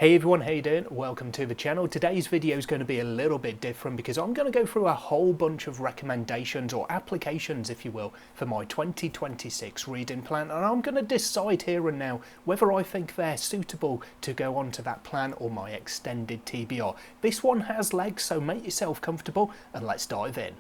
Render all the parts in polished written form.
Hey everyone, how you doing? Welcome to the channel. Today's video is going to be a little bit different because I'm going to go through a whole bunch of recommendations or applications, if you will, for my 2026 reading plan, and I'm going to decide here and now whether I think they're suitable to go onto that plan or my extended TBR. This one has legs, so make yourself comfortable and let's dive in.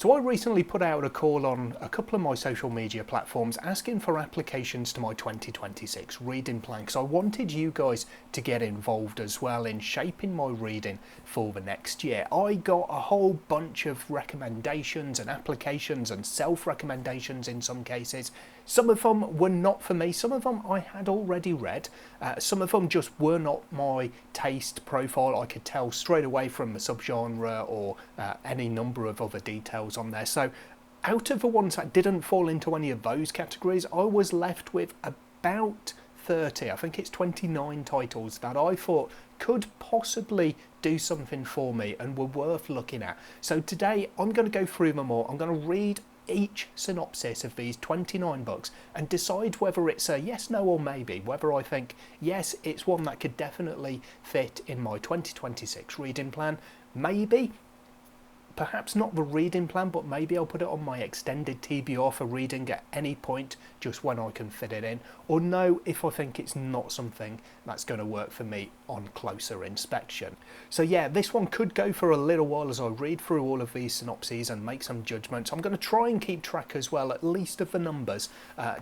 So I recently put out a call on a couple of my social media platforms asking for applications to my 2026 reading plan because I wanted you guys to get involved as well in shaping my reading for the next year. I got a whole bunch of recommendations and applications and self-recommendations in some cases. Some of them were not for me, some of them I had already read, some of them just were not my taste profile. I could tell straight away from the subgenre or any number of other details on there. So out of the ones that didn't fall into any of those categories, I was left with about 30, I think it's 29 titles that I thought could possibly do something for me and were worth looking at. So today I'm going to go through them all. I'm going to read each synopsis of these 29 books and decide whether it's a yes, no or maybe, whether I think yes, it's one that could definitely fit in my 2026 reading plan, maybe perhaps not the reading plan, but maybe I'll put it on my extended TBR for reading at any point just when I can fit it in, or no if I think it's not something that's going to work for me on closer inspection. So yeah, this one could go for a little while as I read through all of these synopses and make some judgments. I'm going to try and keep track as well, at least of the numbers,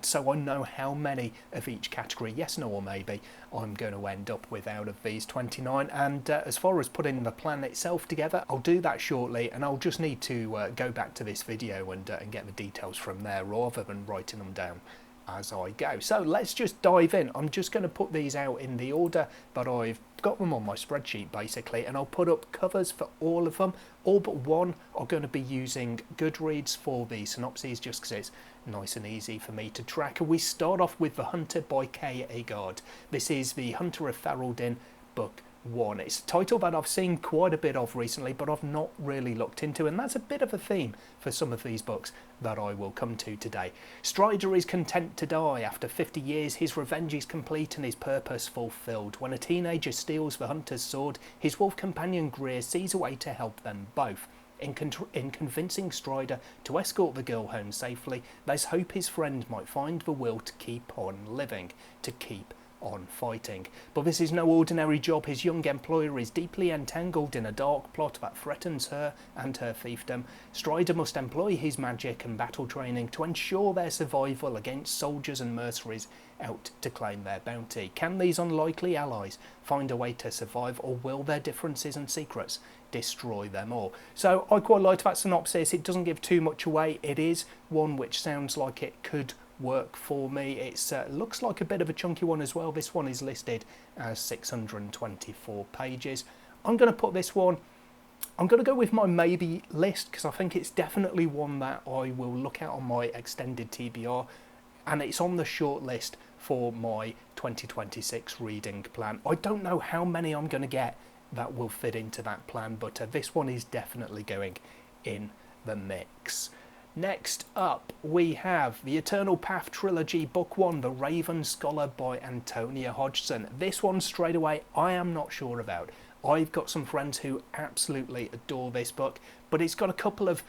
so I know how many of each category, yes, no or maybe, I'm going to end up with out of these 29. And as far as putting the plan itself together, I'll do that shortly, and I'll just need to go back to this video and get the details from there rather than writing them down as I go. So let's just dive in. I'm just going to put these out in the order, but I've got them on my spreadsheet basically, and I'll put up covers for all of them. All but one are going to be using Goodreads for the synopses just because it's nice and easy for me to track. And we start off with The Hunter by Kay Agard. This is The Hunter of Ferelden, book 1. It's a title that I've seen quite a bit of recently, but I've not really looked into, and that's a bit of a theme for some of these books that I will come to today. Strider is content to die. After 50 years, his revenge is complete and his purpose fulfilled. When a teenager steals the hunter's sword, his wolf companion Greer sees a way to help them both. In convincing Strider to escort the girl home safely, there's hope his friend might find the will to keep on living, to keep on fighting. But this is no ordinary job. His young employer is deeply entangled in a dark plot that threatens her and her fiefdom. Strider must employ his magic and battle training to ensure their survival against soldiers and mercenaries out to claim their bounty. Can these unlikely allies find a way to survive, or will their differences and secrets destroy them all? So I quite liked that synopsis. It doesn't give too much away. It is one which sounds like it could work for me. It looks like a bit of a chunky one as well. This one is listed as 624 pages. I'm going to put this one, I'm going to go with my maybe list because I think it's definitely one that I will look at on my extended TBR, and it's on the short list for my 2026 reading plan. I don't know how many I'm going to get that will fit into that plan, but this one is definitely going in the mix. Next up, we have The Eternal Path Trilogy, Book 1, The Raven Scholar by Antonia Hodgson. This one, straight away, I am not sure about. I've got some friends who absolutely adore this book, but it's got a couple of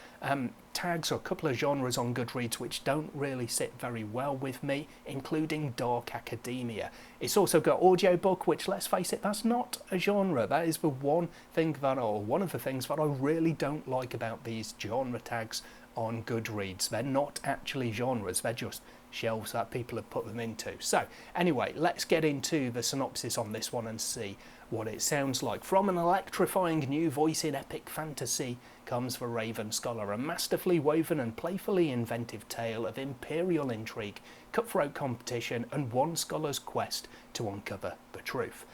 tags or a couple of genres on Goodreads which don't really sit very well with me, including dark academia. It's also got audiobook, which, let's face it, that's not a genre. That is the one thing that, or one of the things that I really don't like about these genre tags on Goodreads. They're not actually genres, they're just shelves that people have put them into. So anyway, let's get into the synopsis on this one and see what it sounds like. From an electrifying new voice in epic fantasy comes The Raven Scholar, a masterfully woven and playfully inventive tale of imperial intrigue, cutthroat competition, and one scholar's quest to uncover the truth.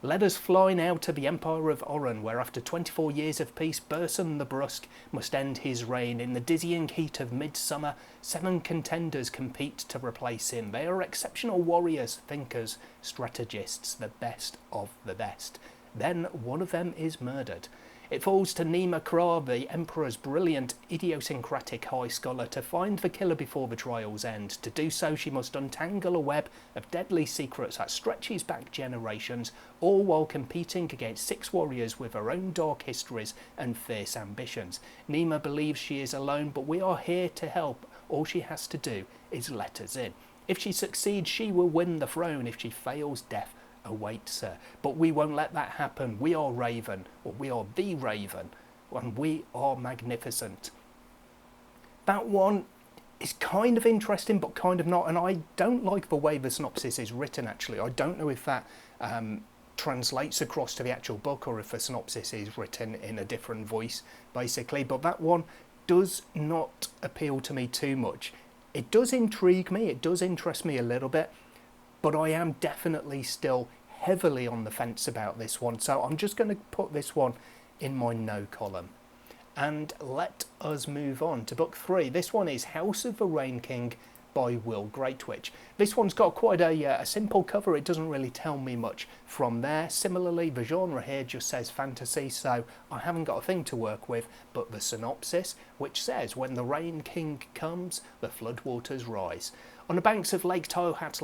Let us fly now to the Empire of Oran, where after 24 years of peace, Burson the Brusque must end his reign. In the dizzying heat of midsummer, 7 contenders compete to replace him. They are exceptional warriors, thinkers, strategists, the best of the best. Then one of them is murdered. It falls to Nima Kra, the Emperor's brilliant, idiosyncratic high scholar, to find the killer before the trial's end. To do so, she must untangle a web of deadly secrets that stretches back generations, all while competing against 6 warriors with their own dark histories and fierce ambitions. Nima believes she is alone, but we are here to help. All she has to do is let us in. If she succeeds, she will win the throne. If she fails, death awaits her. But we won't let that happen. We are Raven, or we are the Raven, and we are magnificent. That one is kind of interesting, but kind of not, and I don't like the way the synopsis is written, actually. I don't know if that translates across to the actual book, or if the synopsis is written in a different voice, basically, but that one does not appeal to me too much. It does intrigue me, it does interest me a little bit, but I am definitely still heavily on the fence about this one, so I'm just going to put this one in my no column. And let us move on to book 3. This one is House of the Rain King by Will Greatwich. This one's got quite a simple cover. It doesn't really tell me much from there. Similarly, the genre here just says fantasy, so I haven't got a thing to work with, but the synopsis, which says, when the Rain King comes, the floodwaters rise. On the banks of Lake Tohat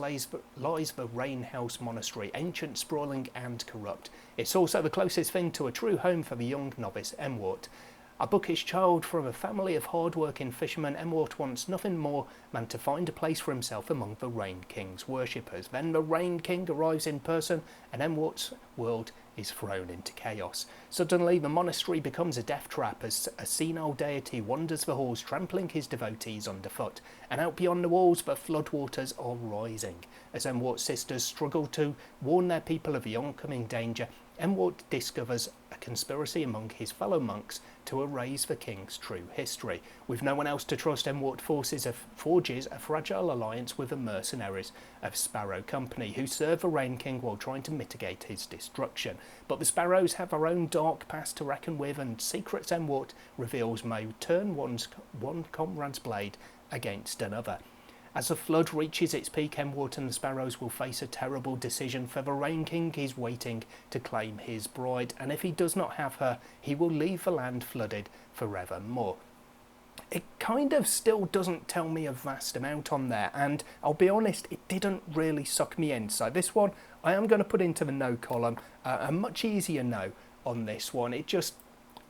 lies the Rain House Monastery, ancient, sprawling and corrupt. It's also the closest thing to a true home for the young novice Emwart. A bookish child from a family of hard-working fishermen, Emwart wants nothing more than to find a place for himself among the Rain King's worshippers. Then the Rain King arrives in person, and Emwart's world is thrown into chaos. Suddenly, the monastery becomes a death trap as a senile deity wanders the halls, trampling his devotees underfoot. And out beyond the walls, the floodwaters are rising. As Emwart's sisters struggle to warn their people of the oncoming danger, Emwart discovers a conspiracy among his fellow monks to erase the king's true history. With no one else to trust, Emwart forges a fragile alliance with the mercenaries of Sparrow Company, who serve the Rain King while trying to mitigate his destruction. But the Sparrows have their own dark past to reckon with, and secrets Emwart reveals may turn one comrade's blade against another. As the flood reaches its peak, Emwart and the Sparrows will face a terrible decision, for the Rain King is waiting to claim his bride, and if he does not have her, he will leave the land flooded forevermore. It kind of still doesn't tell me a vast amount on there, and I'll be honest, it didn't really suck me in. So this one, I am going to put into the no column, a much easier no on this one. It just,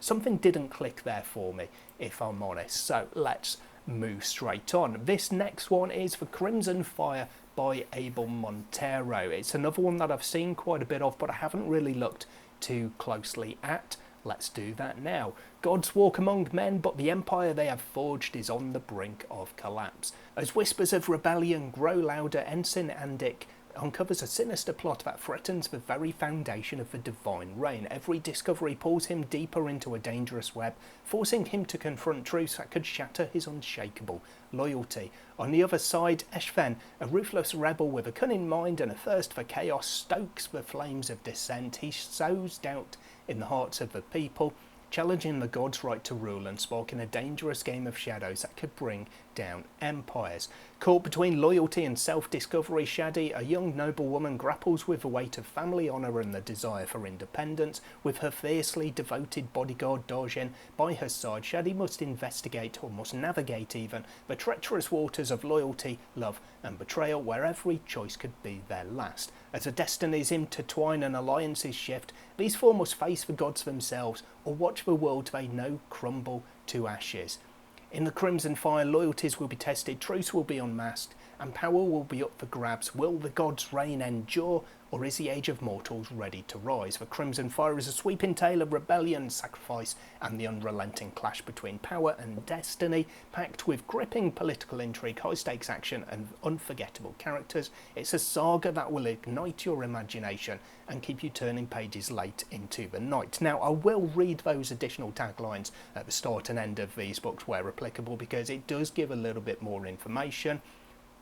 something didn't click there for me, if I'm honest. So let's move straight on. This next one is The Crimson Fire by Abel Montero. It's another one that I've seen quite a bit of, but I haven't really looked too closely at. Let's do that now. Gods walk among men, but the empire they have forged is on the brink of collapse. As whispers of rebellion grow louder, Ensign Andic uncovers a sinister plot that threatens the very foundation of the divine reign. Every discovery pulls him deeper into a dangerous web, forcing him to confront truths that could shatter his unshakable loyalty. On the other side, Eshven, a ruthless rebel with a cunning mind and a thirst for chaos, stokes the flames of dissent. He sows doubt in the hearts of the people, challenging the gods' right to rule and sparking a dangerous game of shadows that could bring down empires. Caught between loyalty and self-discovery, Shadi, a young noblewoman, grapples with the weight of family honour and the desire for independence. With her fiercely devoted bodyguard Darjin by her side, Shadi must investigate, or must navigate even, the treacherous waters of loyalty, love and betrayal, where every choice could be their last. As the destinies intertwine and alliances shift, these four must face the gods themselves, or watch the world they know crumble to ashes. In the Crimson Fire, loyalties will be tested, truths will be unmasked, and power will be up for grabs. Will the gods' reign endure, or is the age of mortals ready to rise? The Crimson Fire is a sweeping tale of rebellion, sacrifice, and the unrelenting clash between power and destiny, packed with gripping political intrigue, high-stakes action, and unforgettable characters. It's a saga that will ignite your imagination and keep you turning pages late into the night. Now, I will read those additional taglines at the start and end of these books where applicable, because it does give a little bit more information.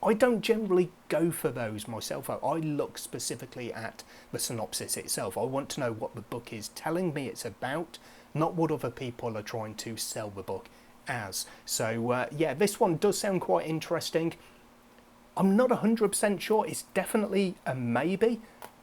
I don't generally go for those myself. I look specifically at the synopsis itself. I want to know what the book is telling me it's about, not what other people are trying to sell the book as. So yeah, this one does sound quite interesting. I'm not 100% sure. It's definitely a maybe,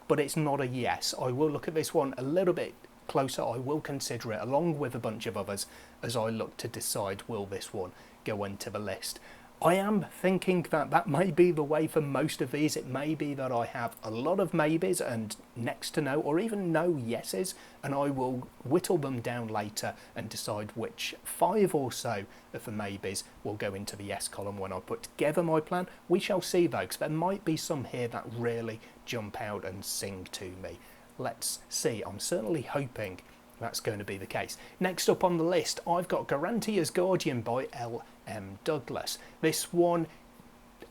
but it's not a yes. I will look at this one a little bit closer, I will consider it along with a bunch of others as I look to decide will this one go into the list. I am thinking that that may be the way for most of these. It may be that I have a lot of maybes and next to no or even no yeses, and I will whittle them down later and decide which 5 or so of the maybes will go into the yes column when I put together my plan. We shall see though, because there might be some here that really jump out and sing to me. Let's see. I'm certainly hoping that's going to be the case. Next up on the list, I've got Garantia's Guardian by L.M. Douglas. This one,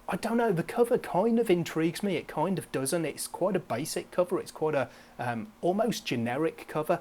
I don't know, the cover kind of intrigues me, it kind of doesn't. It's quite a basic cover, it's quite a almost generic cover,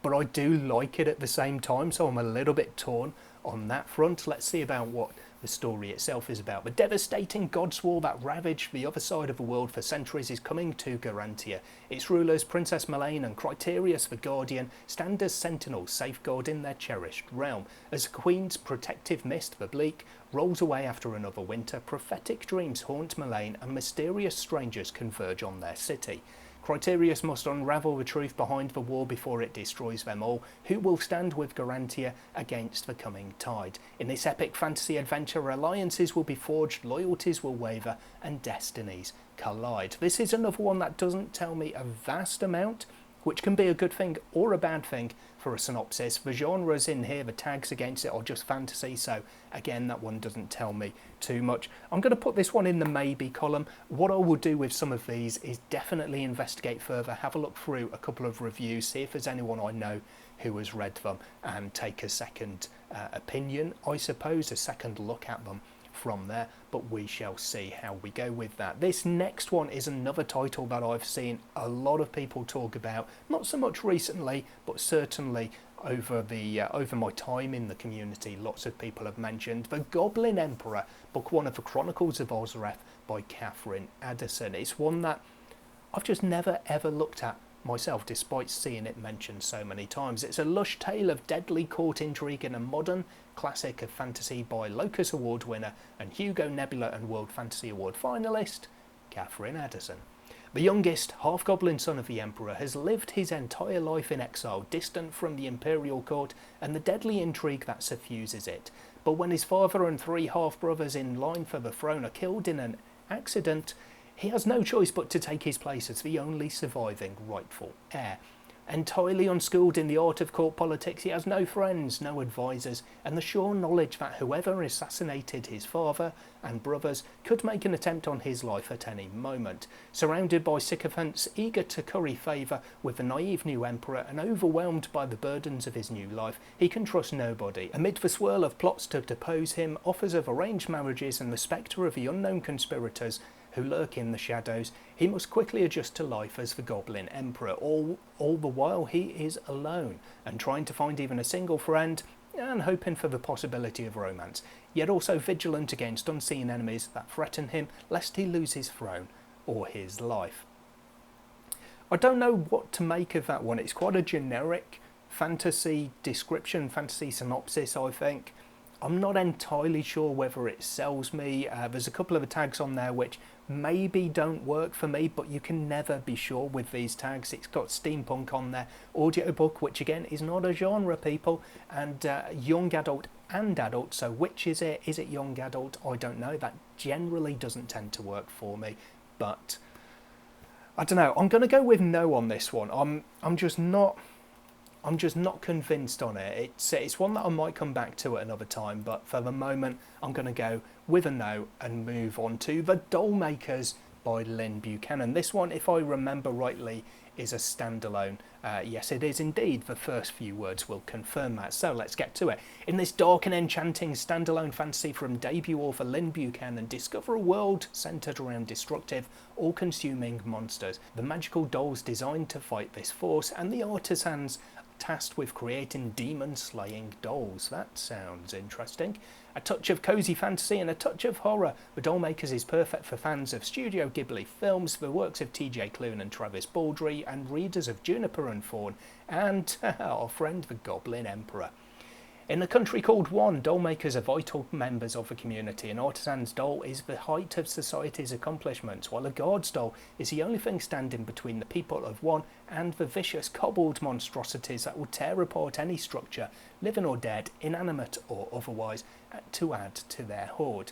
but I do like it at the same time, so I'm a little bit torn on that front. Let's see about what the story itself is about. The devastating gods war that ravaged the other side of the world for centuries is coming to Garantia. Its rulers, Princess Melaine and Criterius the Guardian, stand as sentinels safeguarding their cherished realm. As the Queen's protective mist, the bleak, rolls away after another winter, prophetic dreams haunt Melaine and mysterious strangers converge on their city. Criterius must unravel the truth behind the war before it destroys them all. Who will stand with Garantia against the coming tide? In this epic fantasy adventure, alliances will be forged, loyalties will waver, and destinies collide. This is another one that doesn't tell me a vast amount, which can be a good thing or a bad thing for a synopsis. The genres in here, the tags against it, are just fantasy, so again, that one doesn't tell me too much. I'm going to put this one in the maybe column. What I will do with some of these is definitely investigate further, have a look through a couple of reviews, see if there's anyone I know who has read them, and take a second opinion, I suppose, a second look at them from there, but we shall see how we go with that. This next one is another title that I've seen a lot of people talk about, not so much recently, but certainly over my time in the community. Lots of people have mentioned The Goblin Emperor, book 1 of the Chronicles of Ozreth by Catherine Addison. It's one that I've just never ever looked at myself, despite seeing it mentioned so many times. It's a lush tale of deadly court intrigue in a modern classic of fantasy by Locus Award winner and Hugo, Nebula and World Fantasy Award finalist Catherine Addison. The youngest half-goblin son of the Emperor has lived his entire life in exile, distant from the imperial court and the deadly intrigue that suffuses it. But when his father and 3 half-brothers in line for the throne are killed in an accident, he has no choice but to take his place as the only surviving rightful heir. Entirely unschooled in the art of court politics, he has no friends, no advisors, and the sure knowledge that whoever assassinated his father and brothers could make an attempt on his life at any moment. Surrounded by sycophants eager to curry favour with the naive new emperor and overwhelmed by the burdens of his new life, he can trust nobody. Amid the swirl of plots to depose him, offers of arranged marriages and the spectre of the unknown conspirators who lurk in the shadows, he must quickly adjust to life as the Goblin Emperor. All the while he is alone and trying to find even a single friend and hoping for the possibility of romance, yet also vigilant against unseen enemies that threaten him lest he lose his throne or his life. I don't know what to make of that one. It's quite a generic fantasy description, fantasy synopsis, I think. I'm not entirely sure whether it sells me. There's a couple of the tags on there which maybe don't work for me, but you can never be sure with these tags. It's got steampunk on there, audiobook, which again is not a genre, people, and young adult and adult, so which is it? Is it young adult? I don't know. That generally doesn't tend to work for me, but I don't know. I'm going to go with no on this one. I'm just not convinced on it. It's one that I might come back to at another time, but for the moment I'm going to go with a no and move on to The Doll Makers by Lynn Buchanan. This one, if I remember rightly, is a standalone. Yes, it is indeed. The first few words will confirm that. So let's get to it. In this dark and enchanting standalone fantasy from debut author Lynn Buchanan, discover a world centered around destructive, all-consuming monsters, the magical dolls designed to fight this force, and the artisans tasked with creating demon-slaying dolls. That sounds interesting. A touch of cosy fantasy and a touch of horror. The Doll Makers is perfect for fans of Studio Ghibli films, the works of TJ Klune and Travis Baldry, and readers of Juniper and Fawn, and our friend the Goblin Emperor. In a country called One, doll makers are vital members of the community. An artisan's doll is the height of society's accomplishments, while a guard's doll is the only thing standing between the people of One and the vicious cobbled monstrosities that will tear apart any structure, living or dead, inanimate or otherwise, to add to their hoard.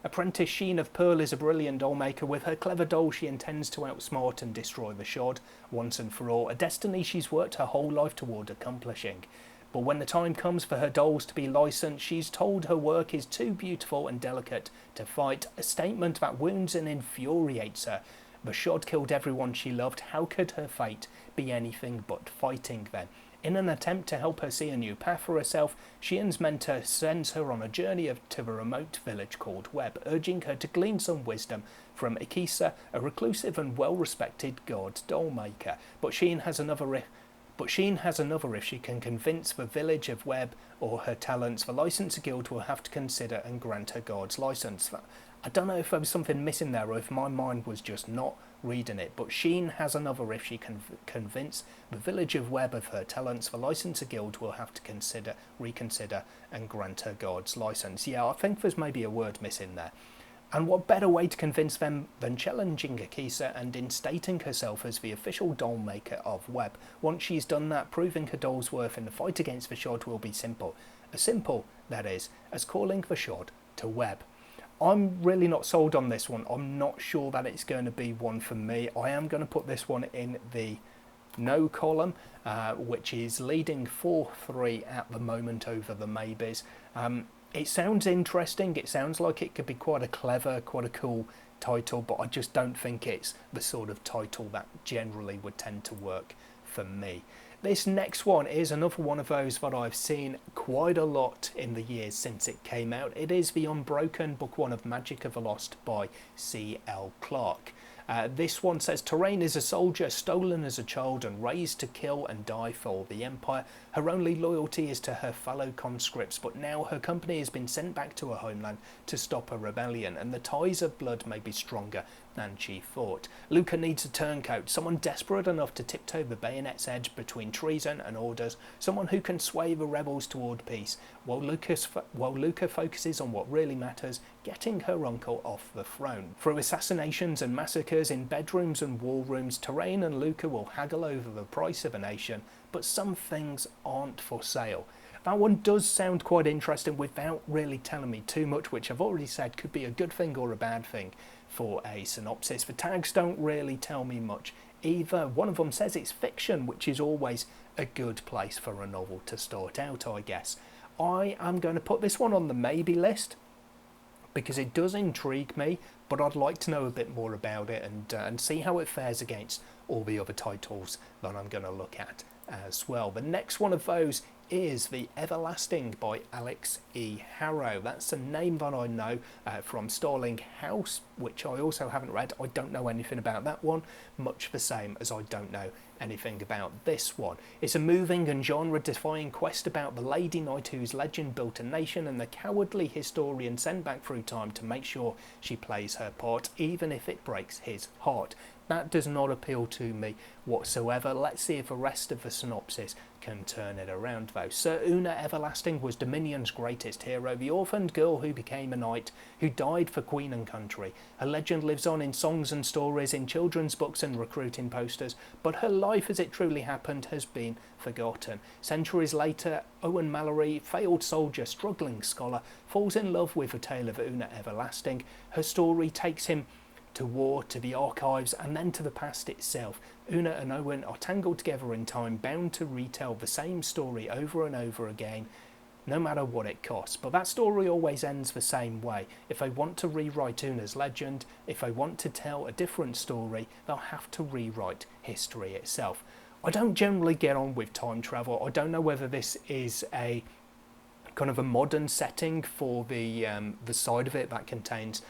Apprentice Sheen of Pearl is a brilliant doll maker. With her clever doll, she intends to outsmart and destroy the Shod once and for all, a destiny she's worked her whole life toward accomplishing. But when the time comes for her dolls to be licensed, she's told her work is too beautiful and delicate to fight, a statement that wounds and infuriates her. The Shod killed everyone she loved. How could her fate be anything but fighting then? In an attempt to help her see a new path for herself, Sheen's mentor sends her on a journey to the remote village called Webb, urging her to glean some wisdom from Ikisa, a reclusive and well-respected god doll maker. But Sheen has another if she can convince the village of Webb or her talents. The Licenser Guild will have to consider and grant her guard's license. I don't know if there was something missing there or if my mind was just not reading it, but Sheen has another if she can convince the village of Webb of her talents. The Licenser Guild will have to reconsider and grant her guard's license. Yeah, I think there's maybe a word missing there. And what better way to convince them than challenging Akisa and instating herself as the official doll maker of Webb. Once she's done that, proving her doll's worth in the fight against the Shod will be simple. As simple, that is, as calling the Shod to Webb. I'm really not sold on this one. I'm not sure that it's going to be one for me. I am going to put this one in the no column, which is leading 4-3 at the moment over the maybes. It sounds interesting, it sounds like it could be quite a clever, quite a cool title, but I just don't think it's the sort of title that generally would tend to work for me. This next one is another one of those that I've seen quite a lot in the years since it came out. It is The Unbroken, Book 1 of Magic of the Lost by C.L. Clarke. This one says, Terrain is a soldier, stolen as a child and raised to kill and die for the Empire. Her only loyalty is to her fellow conscripts, but now her company has been sent back to her homeland to stop a rebellion, and the ties of blood may be stronger than she thought. Luca needs a turncoat, someone desperate enough to tiptoe the bayonet's edge between treason and orders, someone who can sway the rebels toward peace, while Luca focuses on what really matters, getting her uncle off the throne. Through assassinations and massacres in bedrooms and war rooms, Terrain and Luca will haggle over the price of a nation, but some things aren't for sale. That one does sound quite interesting without really telling me too much, which I've already said could be a good thing or a bad thing for a synopsis. The tags don't really tell me much either. One of them says it's fiction, which is always a good place for a novel to start out, I guess. I am going to put this one on the maybe list because it does intrigue me, but I'd like to know a bit more about it and see how it fares against all the other titles that I'm going to look at as well. The next one of those is The Everlasting by Alex E. Harrow. That's a name that I know from Starling House, which I also haven't read. I don't know anything about that one, much the same as I don't know anything about this one. It's a moving and genre-defying quest about the lady knight whose legend built a nation and the cowardly historian sent back through time to make sure she plays her part, even if it breaks his heart. That does not appeal to me whatsoever. Let's see if the rest of the synopsis can turn it around though. Sir Una Everlasting was Dominion's greatest hero, the orphaned girl who became a knight, who died for Queen and country. Her legend lives on in songs and stories, in children's books and recruiting posters, but her life as it truly happened has been forgotten. Centuries later, Owen Mallory, failed soldier, struggling scholar, falls in love with the tale of Una Everlasting. Her story takes him to war, to the archives, and then to the past itself. Una and Owen are tangled together in time, bound to retell the same story over and over again, no matter what it costs. But that story always ends the same way. If they want to rewrite Una's legend, if they want to tell a different story, they'll have to rewrite history itself. I don't generally get on with time travel. I don't know whether this is a kind of a modern setting for the side of it that contains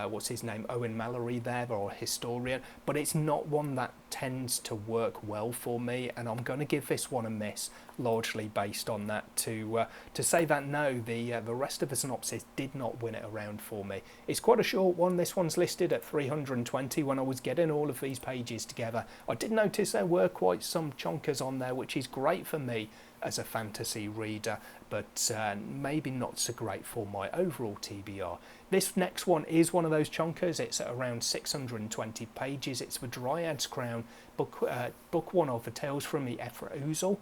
what's his name, Owen Mallory there, or a historian, but it's not one that tends to work well for me, and I'm going to give this one a miss, largely based on that, to say that no, the rest of the synopsis did not win it around for me. It's quite a short one. This one's listed at 320. When I was getting all of these pages together, I did notice there were quite some chonkers on there, which is great for me as a fantasy reader, but maybe not so great for my overall TBR. This next one is one of those chonkers. It's at around 620 pages. It's the Dryad's Crown, book one of the Tales from the Ephra-Oozle.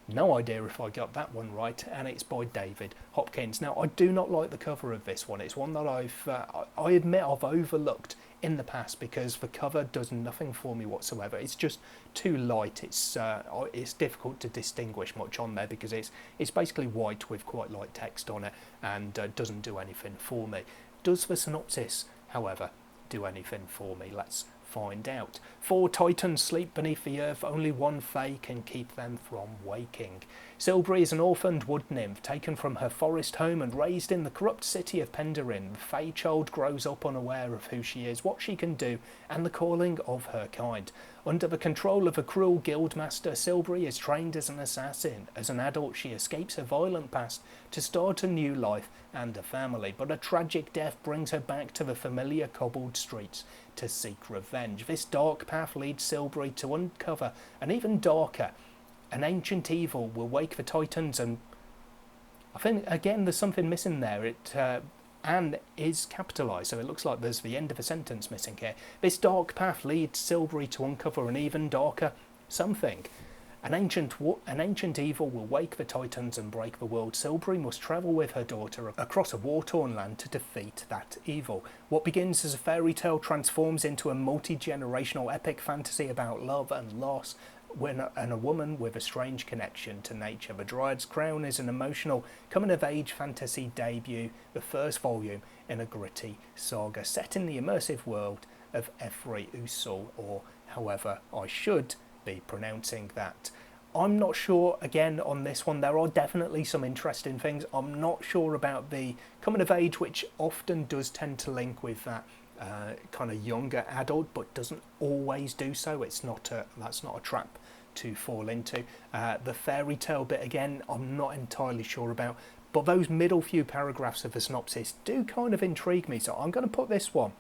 No idea if I got that one right, and it's by David Hopkins. Now, I do not like the cover of this one. It's one that I admit I've overlooked in the past because the cover does nothing for me whatsoever. It's just too light. It's difficult to distinguish much on there because it's basically white with quite light text on it, and doesn't do anything for me. Does the synopsis, however, do anything for me? Let's find out. 4 titans sleep beneath the earth. Only one fae can keep them from waking. Silbury is an orphaned wood nymph taken from her forest home and raised in the corrupt city of Penderyn. The fae child grows up unaware of who she is, what she can do, and the calling of her kind. Under the control of a cruel guildmaster, Silbury is trained as an assassin. As an adult, she escapes her violent past to start a new life and a family, but a tragic death brings her back to the familiar cobbled streets to seek revenge. This dark path leads Silbury to uncover an even darker, an ancient evil will wake the titans, and I think again there's something missing there. It and is capitalised, so it looks like there's the end of a sentence missing here. This dark path leads Silbury to uncover an even darker something. An ancient evil will wake the titans and break the world. Silbury must travel with her daughter across a war-torn land to defeat that evil. What begins as a fairy tale transforms into a multi-generational epic fantasy about love and loss, and a woman with a strange connection to nature. The Dryad's Crown is an emotional coming-of-age fantasy debut, the first volume in a gritty saga set in the immersive world of Ephra-Oozle, or however I should be pronouncing that. I'm not sure again on this one. There are definitely some interesting things. I'm not sure about the coming of age, which often does tend to link with that kind of younger adult, but doesn't always do so. That's not a trap to fall into. The fairy tale bit again, I'm not entirely sure about, but those middle few paragraphs of the synopsis do kind of intrigue me, so I'm going to put this one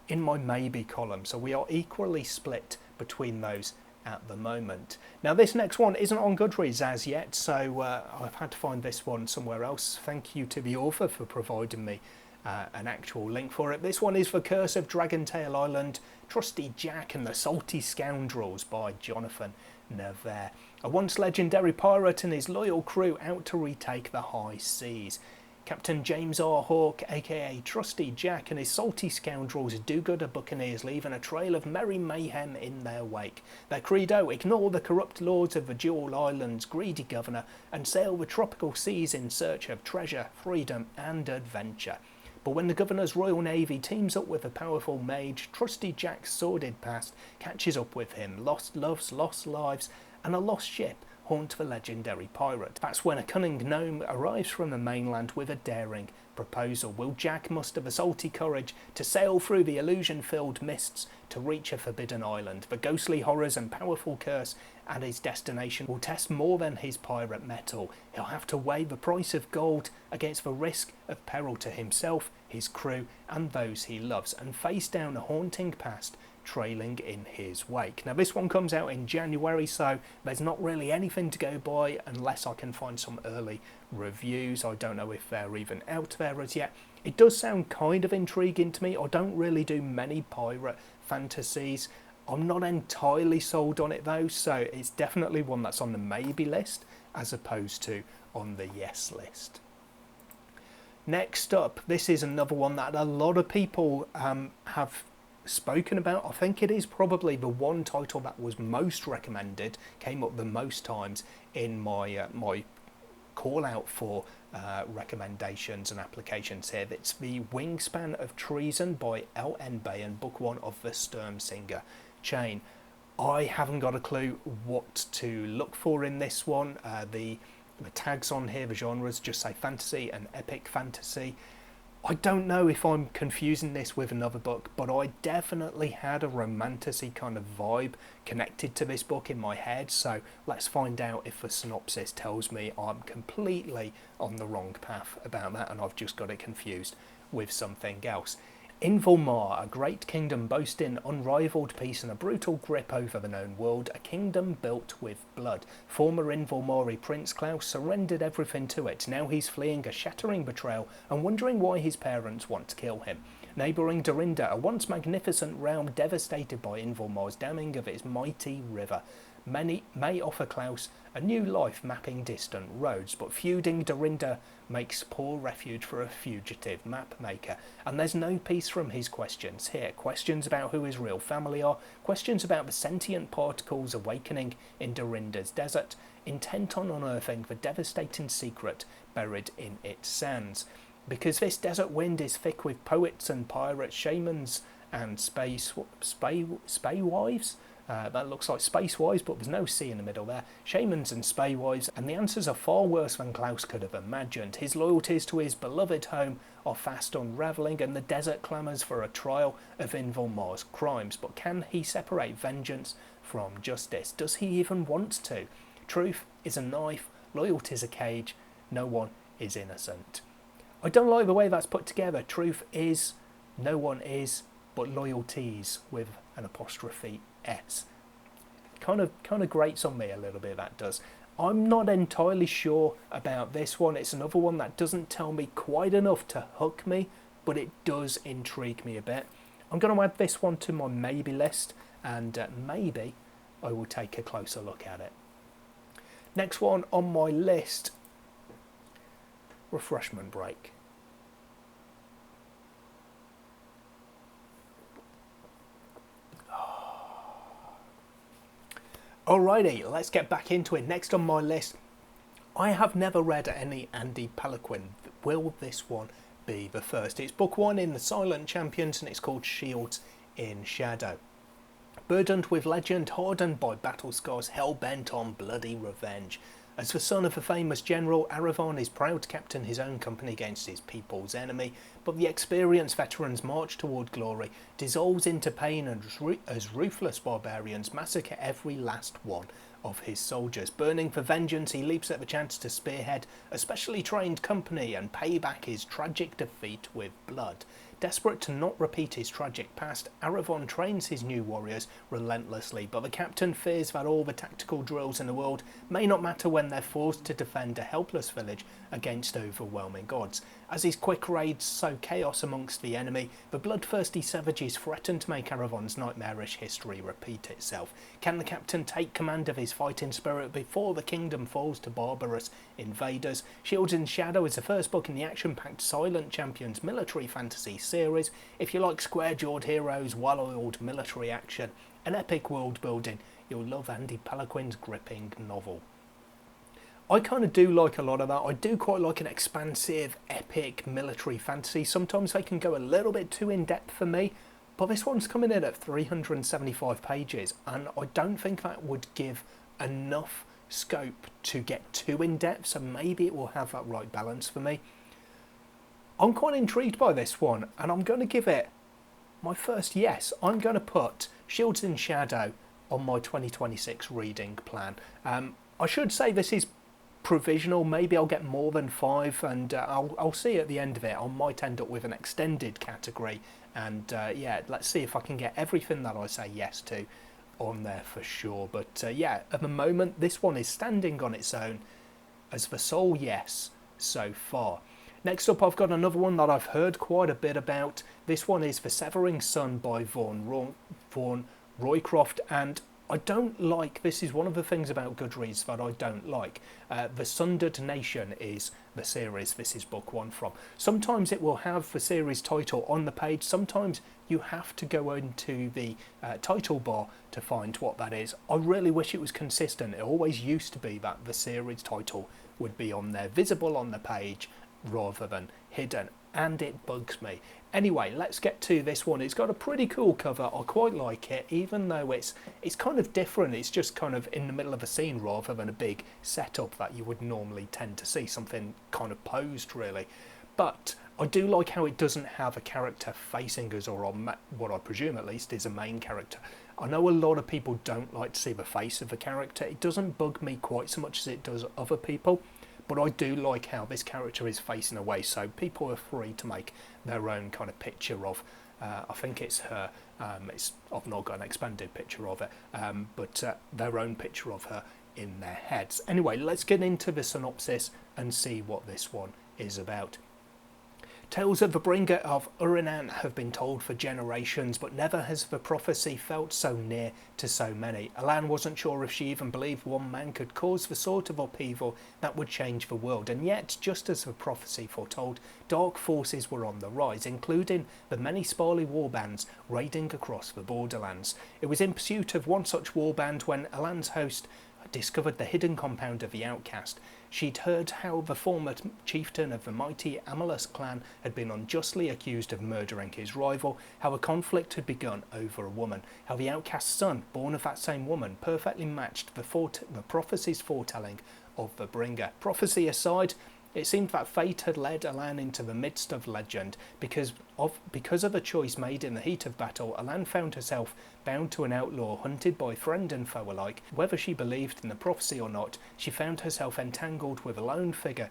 in my maybe column. So we are equally split between those at the moment. Now this next one isn't on Goodreads as yet, so I've had to find this one somewhere else. Thank you to the author for providing me an actual link for it. This one is The Curse of Dragontail Island, Trusty Jack and the Salty Scoundrels by Jonathan Nevere. A once legendary pirate and his loyal crew out to retake the high seas. Captain James R. Hawke, aka Trusty Jack, and his salty scoundrels do-gooder buccaneers, leaving a trail of merry mayhem in their wake. Their credo: ignore the corrupt lords of the Jewel Island's greedy governor and sail the tropical seas in search of treasure, freedom and adventure. But when the governor's royal navy teams up with a powerful mage, Trusty Jack's sordid past catches up with him. Lost loves, lost lives, and a lost ship haunt the legendary pirate. That's when a cunning gnome arrives from the mainland with a daring proposal. Will Jack muster the salty courage to sail through the illusion-filled mists to reach a forbidden island? The ghostly horrors and powerful curse at his destination will test more than his pirate mettle. He'll have to weigh the price of gold against the risk of peril to himself, his crew and those he loves, and face down a haunting past trailing in his wake. Now this one comes out in January, so there's not really anything to go by unless I can find some early reviews. I don't know if they're even out there as yet. It does sound kind of intriguing to me. I don't really do many pirate fantasies. I'm not entirely sold on it though, so it's definitely one that's on the maybe list as opposed to on the yes list. Next up, this is another one that a lot of people have spoken about. I think it is probably the one title that was most recommended, came up the most times in my my call out for recommendations and applications here. It's The Wingspan of Treason by L.N. Bayon, book one of the Sturmsinger chain. I haven't got a clue what to look for in this one. The tags on here, the genres just say fantasy and epic fantasy. I don't know if I'm confusing this with another book, but I definitely had a romantasy kind of vibe connected to this book in my head, so let's find out if the synopsis tells me I'm completely on the wrong path about that and I've just got it confused with something else. In Volmar, a great kingdom boasting unrivaled peace and a brutal grip over the known world, a kingdom built with blood. Former Involmari Prince Klaus surrendered everything to it. Now he's fleeing a shattering betrayal and wondering why his parents want to kill him. Neighbouring Dorinda, a once magnificent realm devastated by Involmar's damming of its mighty river. Many may offer Klaus a new life mapping distant roads, but feuding Dorinda makes poor refuge for a fugitive map maker, and there's no peace from his questions here. Questions about who his real family are, questions about the sentient particles awakening in Dorinda's desert, intent on unearthing the devastating secret buried in its sands. Because this desert wind is thick with poets and pirates, shamans and space wives. That looks like space wives, but there's no C in the middle there. Shamans and space wives, and the answers are far worse than Klaus could have imagined. His loyalties to his beloved home are fast unravelling, and the desert clamours for a trial of Involmar's crimes. But can he separate vengeance from justice? Does he even want to? Truth is a knife, loyalty is a cage, no one is innocent. I don't like the way that's put together. Truth is, no one is, but loyalties with an apostrophe S. Kind of grates on me a little bit, that does. I'm not entirely sure about this one. It's another one that doesn't tell me quite enough to hook me, but it does intrigue me a bit. I'm going to add this one to my maybe list, and maybe I will take a closer look at it. Next one on my list, refreshment break. Alrighty, let's get back into it. Next on my list, I have never read any Andy Peliquin. Will this one be the first? It's book 1 in the Silent Champions, and it's called Shields in Shadow. Burdened with legend, hardened by battle scars, hell-bent on bloody revenge. As the son of a famous general, Aravan is proud to captain his own company against his people's enemy, but the experienced veteran's march toward glory dissolves into pain as ruthless barbarians massacre every last one of his soldiers. Burning for vengeance, he leaps at the chance to spearhead a specially trained company and pay back his tragic defeat with blood. Desperate to not repeat his tragic past, Aravan trains his new warriors relentlessly, but the captain fears that all the tactical drills in the world may not matter when they're forced to defend a helpless village against overwhelming odds. As his quick raids sow chaos amongst the enemy, the bloodthirsty savages threaten to make Aravan's nightmarish history repeat itself. Can the captain take command of his fighting spirit before the kingdom falls to barbarous invaders? Shields in Shadow is the first book in the action-packed Silent Champions military fantasy series. If you like square-jawed heroes, well-oiled military action, and epic world building, you'll love Andy Peliquin's gripping novel. I kind of do like a lot of that. I do quite like an expansive, epic military fantasy. Sometimes they can go a little bit too in-depth for me, but this one's coming in at 375 pages, and I don't think that would give enough scope to get too in-depth, so maybe it will have that right balance for me. I'm quite intrigued by this one, and I'm going to give it my first yes. I'm going to put Shields in Shadow on my 2026 reading plan. I should say this is provisional. Maybe I'll get more than 5, and I'll see at the end of it. I might end up with an extended category, and yeah, let's see if I can get everything that I say yes to on there for sure. But yeah, at the moment this one is standing on its own as the sole yes so far. Next up, I've got another one that I've heard quite a bit about. This one is The Severing Sun by Vaughan Roycroft, and I don't like, this is one of the things about Goodreads that I don't like. The Sundered Nation is the series this is book 1 from. Sometimes it will have the series title on the page, sometimes you have to go into the title bar to find what that is. I really wish it was consistent. It always used to be that the series title would be on there, visible on the page, rather than hidden, and it bugs me. Anyway, let's get to this one. It's got a pretty cool cover. I quite like it, even though it's kind of different. It's just kind of in the middle of a scene rather than a big setup that you would normally tend to see, something kind of posed really. But I do like how it doesn't have a character facing us, or on what I presume at least is a main character. I know a lot of people don't like to see the face of a character. It doesn't bug me quite so much as it does other people. But I do like how this character is facing away, so people are free to make their own kind of picture of I think it's her. I've not got an expanded picture of it, but their own picture of her in their heads. Anyway, let's get into the synopsis and see what this one is about. Tales of the bringer of Urinan have been told for generations, but never has the prophecy felt so near to so many. Alan wasn't sure if she even believed one man could cause the sort of upheaval that would change the world, and yet, just as the prophecy foretold, dark forces were on the rise, including the many Sparly warbands raiding across the borderlands. It was in pursuit of one such warband when Alan's host discovered the hidden compound of the outcast. She'd heard how the former chieftain of the mighty Amalus clan had been unjustly accused of murdering his rival, how a conflict had begun over a woman, how the outcast's son, born of that same woman, perfectly matched the prophecy's foretelling of the bringer. Prophecy aside, it seemed that fate had led Alan into the midst of legend. Because of a choice made in the heat of battle, Alan found herself bound to an outlaw, hunted by friend and foe alike. Whether she believed in the prophecy or not, she found herself entangled with a lone figure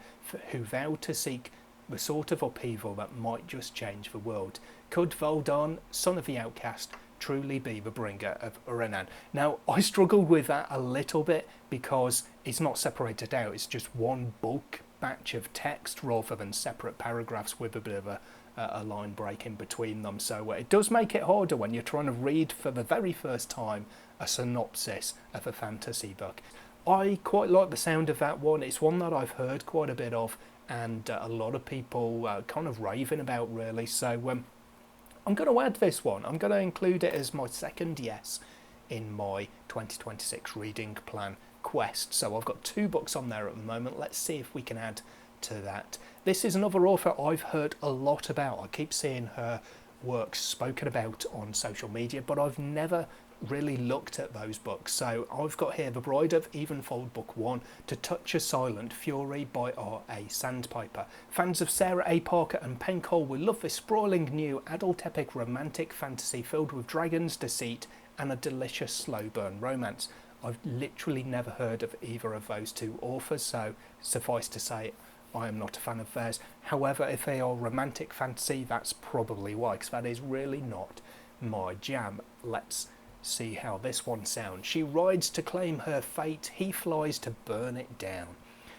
who vowed to seek the sort of upheaval that might just change the world. Could Voldon, son of the outcast, truly be the bringer of Urinan? Now, I struggled with that a little bit because it's not separated out, it's just one bulk batch of text rather than separate paragraphs with a bit of a line break in between them. So it does make it harder when you're trying to read for the very first time a synopsis of a fantasy book. I quite like the sound of that one. It's one that I've heard quite a bit of, and a lot of people kind of raving about, really. So I'm going to add this one. I'm going to include it as my second yes in my 2026 reading plan quest. So I've got 2 books on there at the moment. Let's see if we can add to that. This is another author I've heard a lot about. I keep seeing her works spoken about on social media, but I've never really looked at those books. So I've got here The Bride of Evenfold Book 1, To Touch a Silent Fury by R.A. Sandpiper. Fans of Sarah A. Parker and Pen Cole will love this sprawling new adult epic romantic fantasy filled with dragons, deceit, and a delicious slow burn romance. I've literally never heard of either of those 2 authors, so suffice to say I am not a fan of theirs. However, if they are romantic fantasy, that's probably why, because that is really not my jam. Let's see how this one sounds. She rides to claim her fate, he flies to burn it down.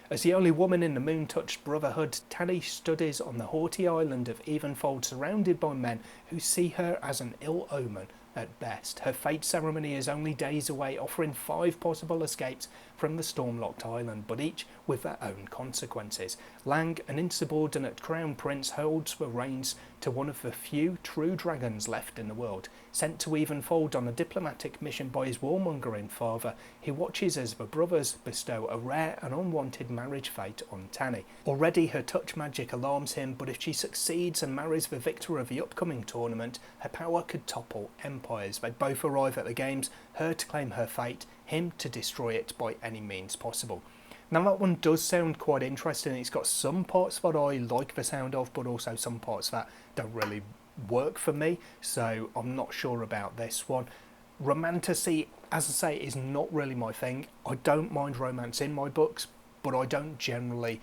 As the only woman in the moon-touched brotherhood, Tanny studies on the haughty island of Evenfold, surrounded by men who see her as an ill omen at best. Her fate ceremony is only days away, offering 5 possible escapes from the storm-locked island, but each with their own consequences. Lang, an insubordinate crown prince, holds the reins to one of the few true dragons left in the world. Sent to Evenfold on a diplomatic mission by his warmongering father, he watches as the brothers bestow a rare and unwanted marriage fate on Tanny. Already her touch magic alarms him, but if she succeeds and marries the victor of the upcoming tournament, her power could topple empires. They both arrive at the games, her to claim her fate, him to destroy it by any means possible. Now that one does sound quite interesting. It's got some parts that I like the sound of, but also some parts that don't really work for me, so I'm not sure about this one. Romantasy, as I say, is not really my thing. I don't mind romance in my books, but I don't generally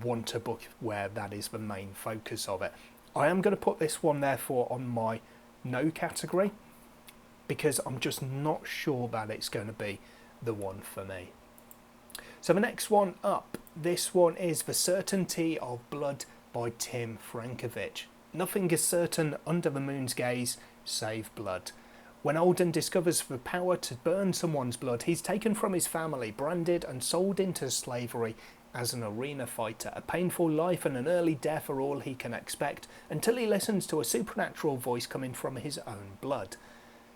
want a book where that is the main focus of it. I am going to put this one therefore on my no category, because I'm just not sure that it's going to be the one for me. So the next one up, this one is The Certainty of Blood by Tim Frankovich. Nothing is certain under the moon's gaze, save blood. When Alden discovers the power to burn someone's blood, he's taken from his family, branded and sold into slavery as an arena fighter. A painful life and an early death are all he can expect, until he listens to a supernatural voice coming from his own blood.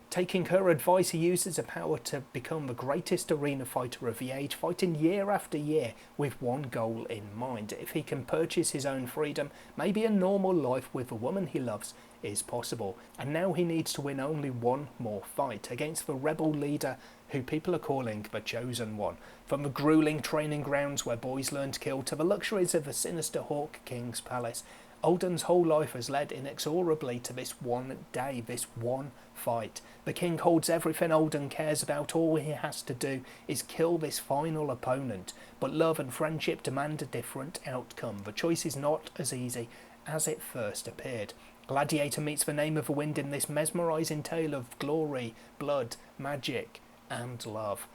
Taking her advice, he uses the power to become the greatest arena fighter of the age, fighting year after year with one goal in mind. If he can purchase his own freedom, maybe a normal life with the woman he loves is possible. And now he needs to win only one more fight against the rebel leader who people are calling the Chosen One. From the grueling training grounds where boys learn to kill to the luxuries of the sinister Hawk King's palace, Alden's whole life has led inexorably to this one day, this one fight. The king holds everything Alden cares about. All he has to do is kill this final opponent. But love and friendship demand a different outcome. The choice is not as easy as it first appeared. Gladiator meets the name of the wind in this mesmerising tale of glory, blood, magic and love.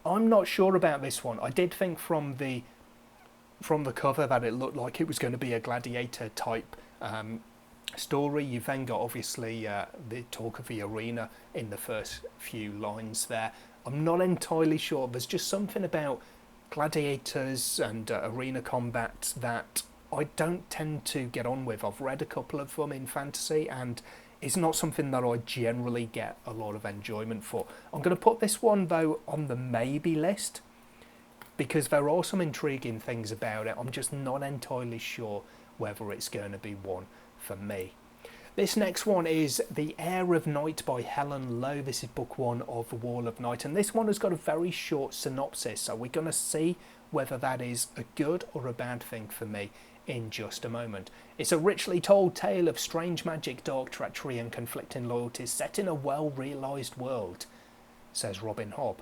I'm not sure about this one. I did think from the cover that it looked like it was going to be a gladiator type story. You've then got obviously the talk of the arena in the first few lines there. I'm not entirely sure. There's just something about gladiators and arena combat that I don't tend to get on with. I've read a couple of them in fantasy and it's not something that I generally get a lot of enjoyment for. I'm going to put this one though on the maybe list because there are some intriguing things about it. I'm just not entirely sure whether it's going to be one for me. This next one is The Air of Night by Helen Lowe. This is book 1 of The Wall of Night, and this one has got a very short synopsis, so we're going to see whether that is a good or a bad thing for me in just a moment. It's a richly told tale of strange magic, dark treachery and conflicting loyalties set in a well-realised world, says Robin Hobb.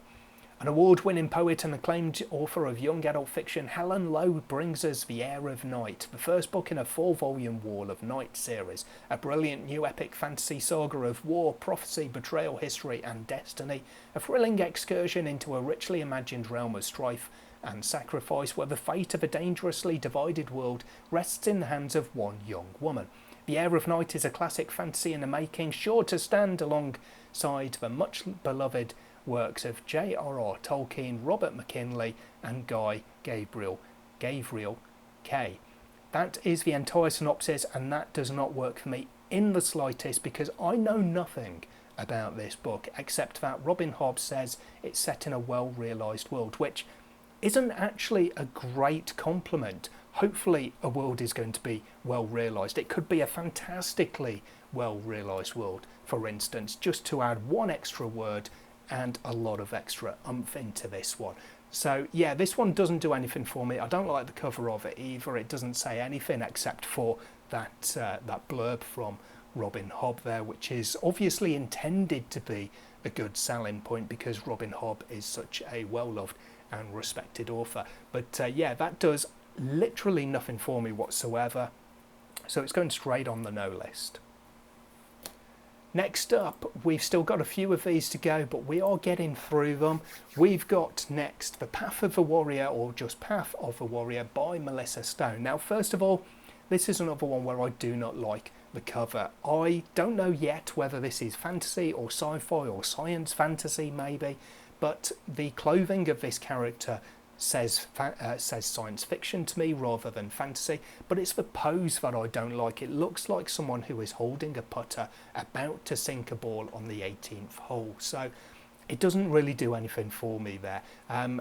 An award-winning poet and acclaimed author of young adult fiction, Helen Lowe brings us The Air of Night, the first book in a 4-volume Wall of Night series, a brilliant new epic fantasy saga of war, prophecy, betrayal, history and destiny, a thrilling excursion into a richly imagined realm of strife and sacrifice where the fate of a dangerously divided world rests in the hands of one young woman. The Air of Night is a classic fantasy in the making, sure to stand alongside the much beloved works of J.R.R. Tolkien, Robert McKinley and Guy Gabriel Kay. That is the entire synopsis, and that does not work for me in the slightest because I know nothing about this book except that Robin Hobb says it's set in a well-realised world, which isn't actually a great compliment. Hopefully a world is going to be well realised. It could be a fantastically well realised world, for instance, just to add one extra word and a lot of extra oomph into this one. So yeah, this one doesn't do anything for me. I don't like the cover of it either. It doesn't say anything except for that blurb from Robin Hobb there, which is obviously intended to be a good selling point because Robin Hobb is such a well-loved and respected author. But yeah, that does literally nothing for me whatsoever. So it's going straight on the no list. Next up, we've still got a few of these to go, but we are getting through them. We've got next The Path of the Warrior, or just Path of the Warrior by Melissa Stone. Now, first of all, this is another one where I do not like the cover. I don't know yet whether this is fantasy or sci-fi or science fantasy maybe, but the clothing of this character says science fiction to me rather than fantasy, but it's the pose that I don't like. It looks like someone who is holding a putter about to sink a ball on the 18th hole, so it doesn't really do anything for me there.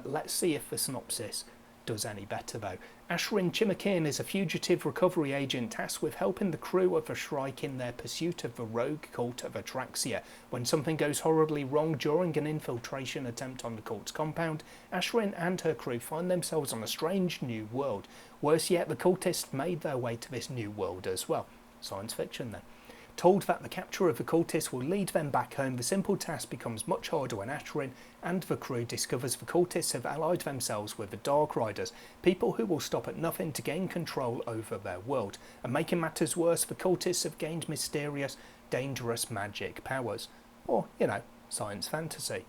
Let's see if the synopsis does any better though. Ashrin Chimakin is a fugitive recovery agent tasked with helping the crew of a Shrike in their pursuit of the rogue cult of Atraxia. When something goes horribly wrong during an infiltration attempt on the cult's compound, Ashrin and her crew find themselves on a strange new world. Worse yet, the cultists made their way to this new world as well. Science fiction then. Told that the capture of the cultists will lead them back home, the simple task becomes much harder when Ashrin and the crew discovers the cultists have allied themselves with the Dark Riders, people who will stop at nothing to gain control over their world. And making matters worse, the cultists have gained mysterious, dangerous magic powers. Or, you know, science fantasy.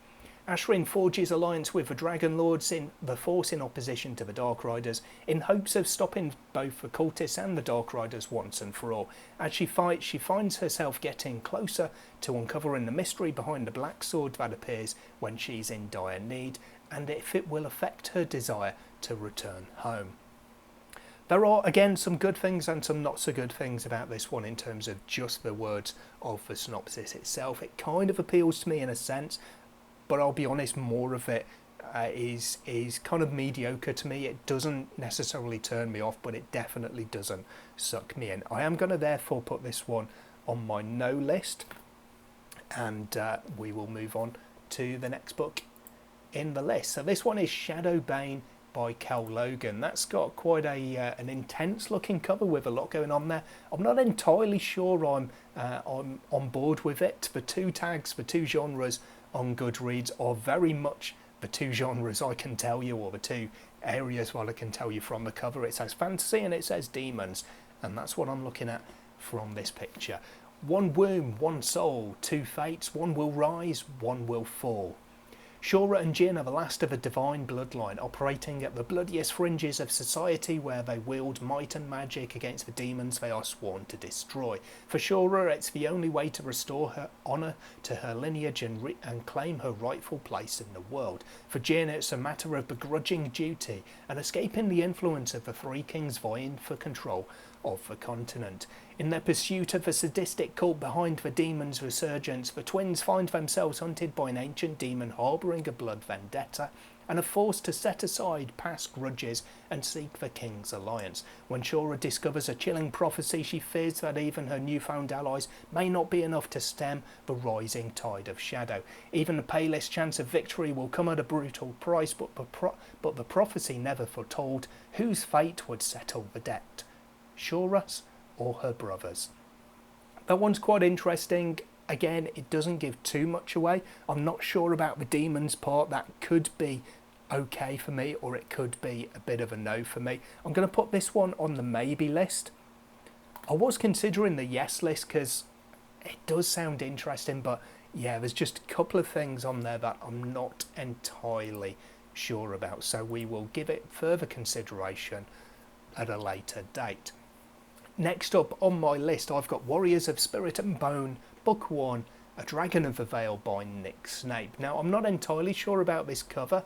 Ashrin forges alliance with the Dragon Lords in the Force in opposition to the Dark Riders in hopes of stopping both the cultists and the Dark Riders once and for all. As she fights, she finds herself getting closer to uncovering the mystery behind the black sword that appears when she's in dire need, and if it will affect her desire to return home. There are, again, some good things and some not so good things about this one in terms of just the words of the synopsis itself. It kind of appeals to me in a sense, but I'll be honest, more of it is kind of mediocre to me. It doesn't necessarily turn me off, but it definitely doesn't suck me in. I am going to therefore put this one on my no list, and we will move on to the next book in the list. So this one is Shadowbane by Cal Logan. That's got quite an intense looking cover with a lot going on there. I'm not entirely sure I'm on board with it. The two tags, the two genres on Goodreads are very much the two genres I can tell you, or the two areas what I can tell you from the cover. It says fantasy and it says demons, and that's what I'm looking at from this picture. One womb, one soul, two fates, one will rise, one will fall. Shura and Jin are the last of a divine bloodline, operating at the bloodiest fringes of society, where they wield might and magic against the demons they are sworn to destroy. For Shura, it's the only way to restore her honour to her lineage and claim her rightful place in the world. For Jin, it's a matter of begrudging duty and escaping the influence of the three kings vying for control of the continent. In their pursuit of the sadistic cult behind the demon's resurgence, the twins find themselves hunted by an ancient demon harbouring a blood vendetta, and are forced to set aside past grudges and seek the king's alliance. When Shura discovers a chilling prophecy, she fears that even her newfound allies may not be enough to stem the rising tide of shadow. Even the palest chance of victory will come at a brutal price, but the prophecy never foretold whose fate would settle the debt, Shura's or her brothers. That one's quite interesting. Again, it doesn't give too much away. I'm not sure about the demons part. That could be okay for me, or it could be a bit of a no for me. I'm going to put this one on the maybe list. I was considering the yes list because it does sound interesting, but yeah, there's just a couple of things on there that I'm not entirely sure about, so we will give it further consideration at a later date. Next up on my list, I've got Warriors of Spirit and Bone, Book 1, A Dragon of the Vale by Nick Snape. Now, I'm not entirely sure about this cover.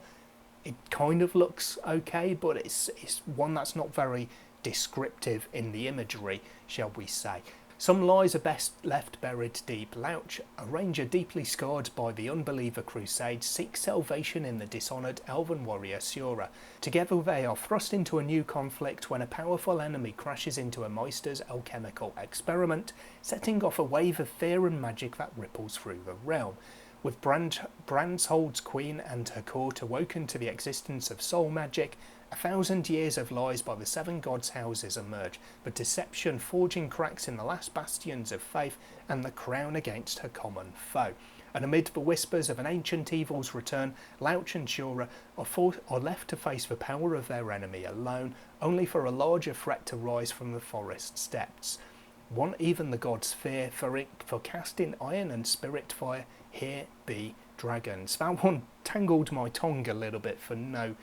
It kind of looks okay, but it's one that's not very descriptive in the imagery, shall we say. Some lies are best left buried deep. Louch, a ranger deeply scarred by the Unbeliever Crusade, seeks salvation in the dishonoured elven warrior Shura. Together they are thrust into a new conflict when a powerful enemy crashes into a Meister's alchemical experiment, setting off a wave of fear and magic that ripples through the realm. With Brandshold's queen and her court awoken to the existence of soul magic, 1,000 years of lies by the seven gods' houses emerge, but deception forging cracks in the last bastions of faith and the crown against her common foe. And amid the whispers of an ancient evil's return, Louch and Shura are left to face the power of their enemy alone, only for a larger threat to rise from the forest's depths. One even the gods fear, for casting iron and spirit fire, here be dragons. That one tangled my tongue a little bit for no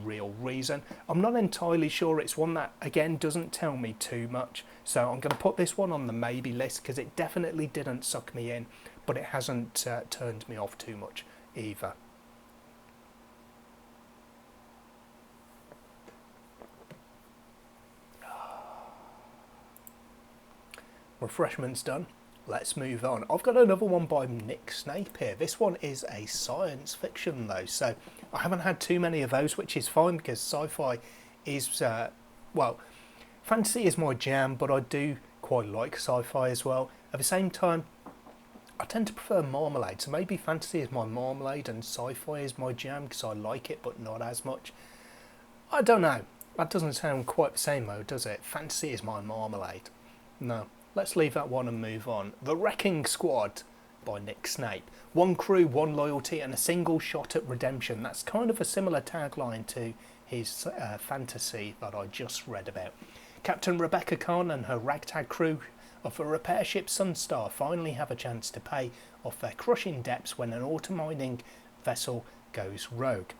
real reason. I'm not entirely sure. It's one that, again, doesn't tell me too much, so I'm going to put this one on the maybe list because it definitely didn't suck me in, but it hasn't turned me off too much either. Refreshment's done. Let's move on. I've got another one by Nick Snape here. This one is a science fiction though, so I haven't had too many of those, which is fine because sci-fi is, well, fantasy is my jam, but I do quite like sci-fi as well. At the same time, I tend to prefer marmalade, so maybe fantasy is my marmalade and sci-fi is my jam because I like it but not as much. I don't know. That doesn't sound quite the same though, does it? Fantasy is my marmalade. No. Let's leave that one and move on. The Wrecking Squad by Nick Snape. One crew, one loyalty, and a single shot at redemption. That's kind of a similar tagline to his fantasy that I just read about. Captain Rebecca Khan and her ragtag crew of the repair ship Sunstar finally have a chance to pay off their crushing debts when an auto-mining vessel goes rogue.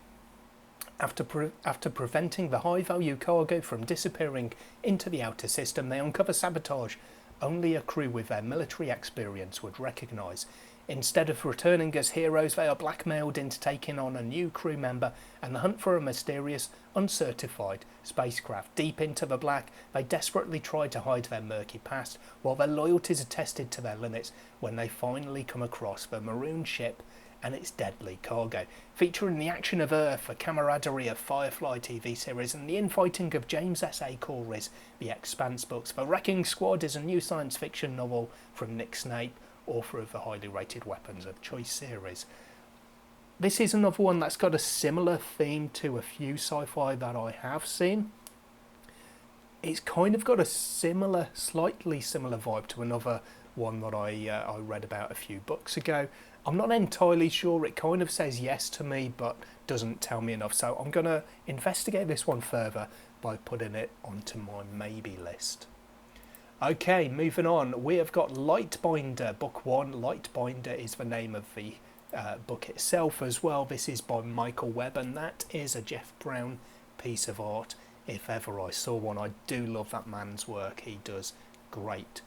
After preventing the high-value cargo from disappearing into the outer system, they uncover sabotage only a crew with their military experience would recognise. Instead of returning as heroes, they are blackmailed into taking on a new crew member, and the hunt for a mysterious, uncertified spacecraft. Deep into the black, they desperately try to hide their murky past, while their loyalties are tested to their limits when they finally come across the maroon ship and its deadly cargo. Featuring the action of Earth, the camaraderie of Firefly TV series, and the infighting of James S.A. Corey's The Expanse books, The Wrecking Squad is a new science fiction novel from Nick Snape, author of the highly rated Weapons of Choice series. This is another one that's got a similar theme to a few sci-fi that I have seen. It's kind of got a slightly similar vibe to another one that I read about a few books ago. I'm not entirely sure. It kind of says yes to me, but doesn't tell me enough. So I'm going to investigate this one further by putting it onto my maybe list. Okay, moving on. We have got Lightbinder, book 1. Lightbinder is the name of the book itself as well. This is by Michael Webb, and that is a Jeff Brown piece of art if ever I saw one. I do love that man's work. He does great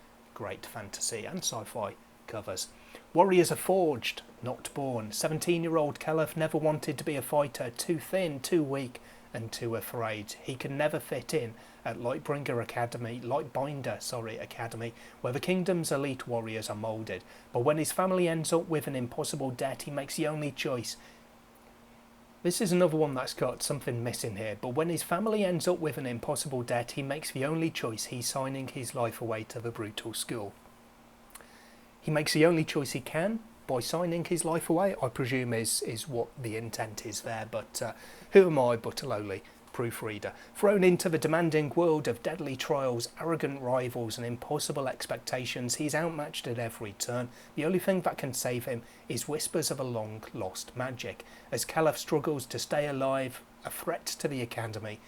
fantasy and sci-fi covers. Warriors are forged, not born. 17-year-old Caliph never wanted to be a fighter, too thin, too weak and too afraid. He can never fit in at Lightbinder Academy, where the kingdom's elite warriors are moulded. But when his family ends up with an impossible debt, he makes the only choice. This is another one that's got something missing here. But when his family ends up with an impossible debt, he makes the only choice. He's signing his life away to the brutal school. He makes the only choice he can by signing his life away, I presume is what the intent is there. But who am I but a lowly proofreader? Thrown into the demanding world of deadly trials, arrogant rivals and impossible expectations, he's outmatched at every turn. The only thing that can save him is whispers of a long-lost magic. As Caliph struggles to stay alive, a threat to the academy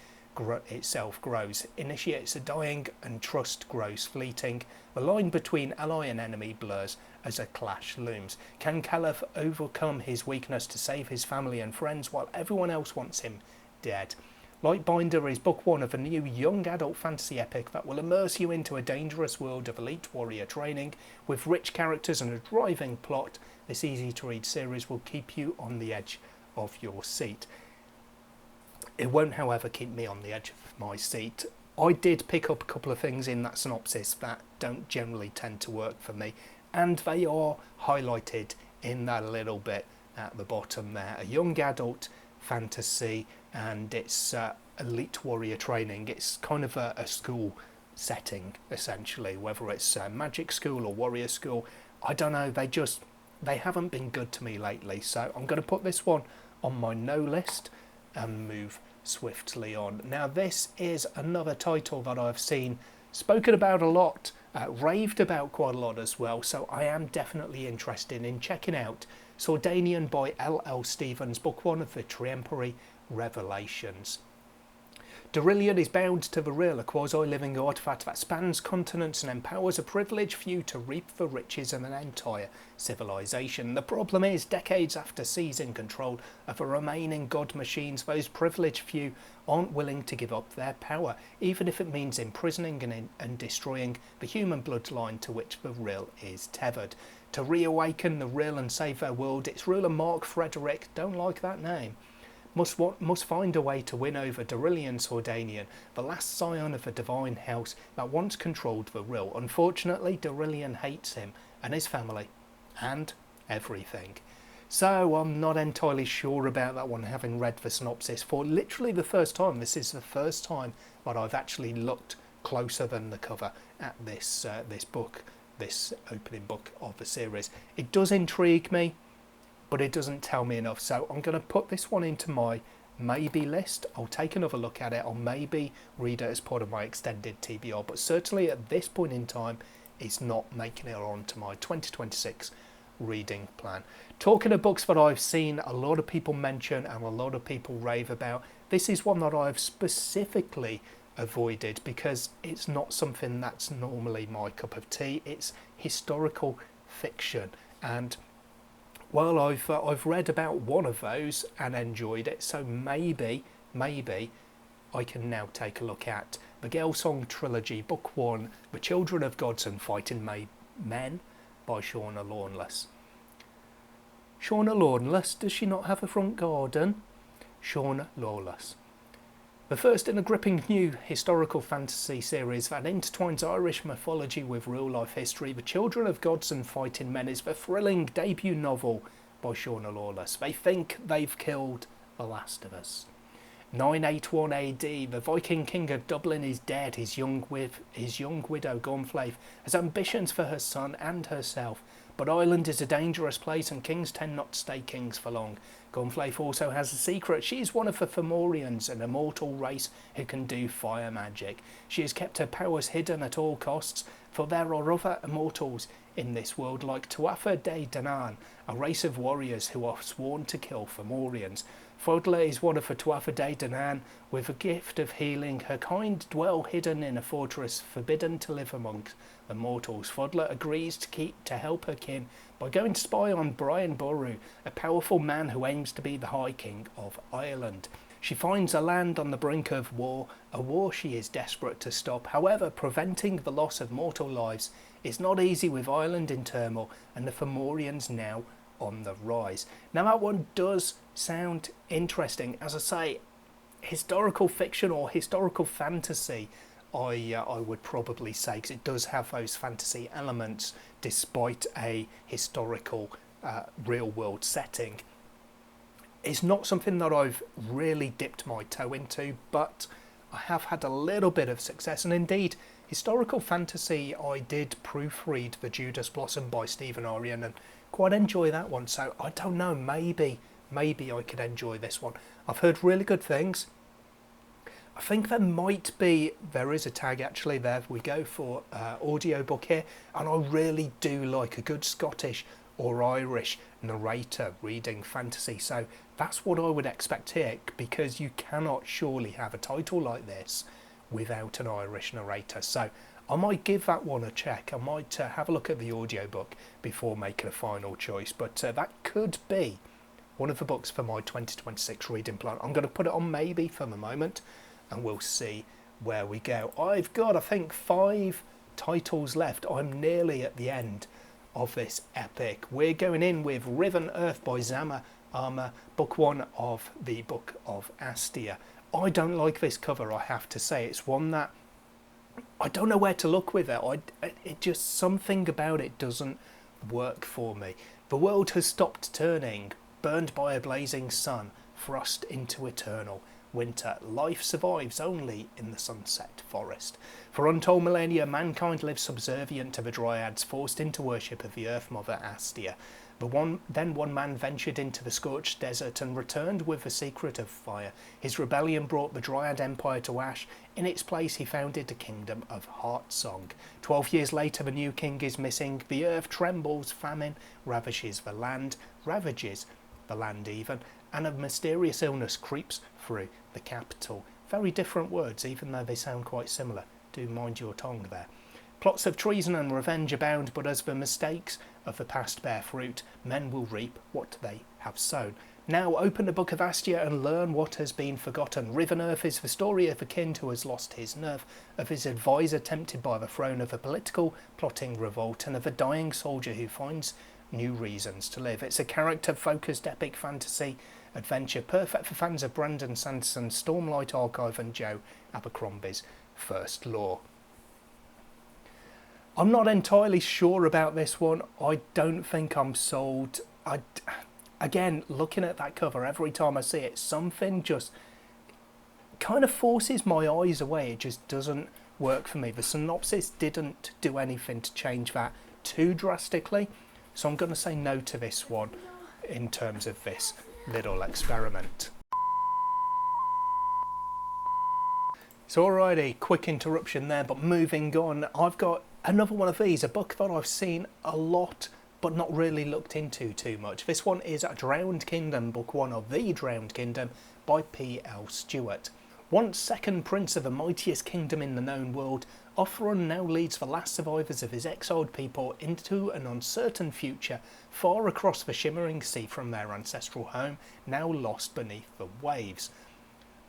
itself grows. Initiates are dying and trust grows fleeting. The line between ally and enemy blurs as a clash looms. Can Caliph overcome his weakness to save his family and friends while everyone else wants him dead? Lightbinder is book 1 of a new young adult fantasy epic that will immerse you into a dangerous world of elite warrior training. With rich characters and a driving plot, this easy-to-read series will keep you on the edge of your seat. It won't, however, keep me on the edge of my seat. I did pick up a couple of things in that synopsis that don't generally tend to work for me, and they are highlighted in that little bit at the bottom there. A young adult fantasy, and it's elite warrior training. It's kind of a school setting, essentially, whether it's magic school or warrior school. I don't know, they haven't been good to me lately, so I'm going to put this one on my no list and move swiftly on. Now this is another title that I've seen spoken about a lot, raved about quite a lot as well, so I am definitely interested in checking out Sordanian by L.L. Stevens, book 1 of the Triumphary Revelations. Darillion is bound to the real, a quasi-living artifact that spans continents and empowers a privileged few to reap the riches of an entire civilization. The problem is, decades after seizing control of the remaining god machines, those privileged few aren't willing to give up their power, even if it means imprisoning and destroying the human bloodline to which the real is tethered. To reawaken the real and save their world, its ruler Mark Frederick, don't like that name, must find a way to win over Darillion Sordanian, the last scion of the divine house that once controlled the real. Unfortunately, Darillion hates him and his family and everything. So I'm not entirely sure about that one, having read the synopsis for literally the first time. This is the first time that I've actually looked closer than the cover at this book, this opening book of the series. It does intrigue me, but it doesn't tell me enough, so I'm going to put this one into my maybe list. I'll take another look at it. I'll maybe read it as part of my extended TBR, but certainly at this point in time, it's not making it onto my 2026 reading plan. Talking of books that I've seen a lot of people mention and a lot of people rave about, this is one that I've specifically avoided because it's not something that's normally my cup of tea. It's historical fiction, and well, I've read about one of those and enjoyed it, so maybe I can now take a look at the Gale Song Trilogy, Book 1, The Children of Gods and Fighting Men by Shauna Lawnless. Shauna Lawnless, does she not have a front garden? Shauna Lawless. The first in a gripping new historical fantasy series that intertwines Irish mythology with real-life history, The Children of Gods and Fighting Men is the thrilling debut novel by Shauna Lawless. They think they've killed the last of us. 981 AD, the Viking king of Dublin is dead. His young widow Gormflaith has ambitions for her son and herself, But Ireland is a dangerous place and kings tend not to stay kings for long. Cornflake also has a secret. She is one of the Fomorians, an immortal race who can do fire magic. She has kept her powers hidden at all costs, for there are other immortals in this world like Tuatha De Danann, a race of warriors who are sworn to kill Fomorians. Fodla is one of the Tuatha De Danann, with a gift of healing. Her kind dwell hidden in a fortress, forbidden to live amongst the mortals. Fodla agrees to help her kin by going to spy on Brian Boru, a powerful man who aims to be the High King of Ireland. She finds a land on the brink of war, a war she is desperate to stop. However, preventing the loss of mortal lives is not easy with Ireland in turmoil and the Fomorians now on the rise. Now that one does sound interesting. As I say, historical fiction or historical fantasy, I would probably say, because it does have those fantasy elements despite a historical real world setting. It's not something that I've really dipped my toe into, but I have had a little bit of success. And indeed, historical fantasy, I did proofread The Judas Blossom by Stephen Aryan and quite enjoy that one. So I don't know, maybe I could enjoy this one. I've heard really good things. I think there is a tag actually, there we go, for audiobook here, and I really do like a good Scottish or Irish narrator reading fantasy, so that's what I would expect here, because you cannot surely have a title like this without an Irish narrator. So I might give that one a check. I might have a look at the audiobook before making a final choice, but that could be one of the books for my 2026 reading plan. I'm going to put it on maybe for the moment, and we'll see where we go. I've got, I think, 5 titles left. I'm nearly at the end of this epic. We're going in with Riven Earth by Zama Arma, book 1 of the Book of Astia. I don't like this cover, I have to say. It's one that I don't know where to look with it. It just, something about it doesn't work for me. The world has stopped turning, burned by a blazing sun, thrust into eternal winter. Life survives only in the sunset forest. For untold millennia, mankind lives subservient to the Dryads, forced into worship of the Earth Mother Astia. Then one man ventured into the scorched desert and returned with the secret of fire. His rebellion brought the Dryad Empire to ash. In its place he founded the kingdom of Heartsong. 12 years later the new king is missing. The earth trembles, famine ravages the land even, and a mysterious illness creeps through the capital. Very different words, even though they sound quite similar. Do mind your tongue there. Plots of treason and revenge abound, but as the mistakes of the past bear fruit, men will reap what they have sown. Now open the Book of Astia and learn what has been forgotten. Riven Earth is the story of a king who has lost his nerve, of his advisor tempted by the throne, of a political plotting revolt, and of a dying soldier who finds new reasons to live. It's a character-focused epic fantasy adventure, perfect for fans of Brandon Sanderson's Stormlight Archive and Joe Abercrombie's First Law. I'm not entirely sure about this one. I don't think I'm sold. Again, looking at that cover, every time I see it, something just kind of forces my eyes away. It just doesn't work for me. The synopsis didn't do anything to change that too drastically, so I'm going to say no to this one in terms of this little experiment. So alrighty, quick interruption there, but moving on, I've got another one of these, a book that I've seen a lot but not really looked into too much. This one is Drowned Kingdom, book 1 of The Drowned Kingdom by P.L. Stewart. Once second prince of the mightiest kingdom in the known world, Othrun now leads the last survivors of his exiled people into an uncertain future far across the shimmering sea from their ancestral home, now lost beneath the waves.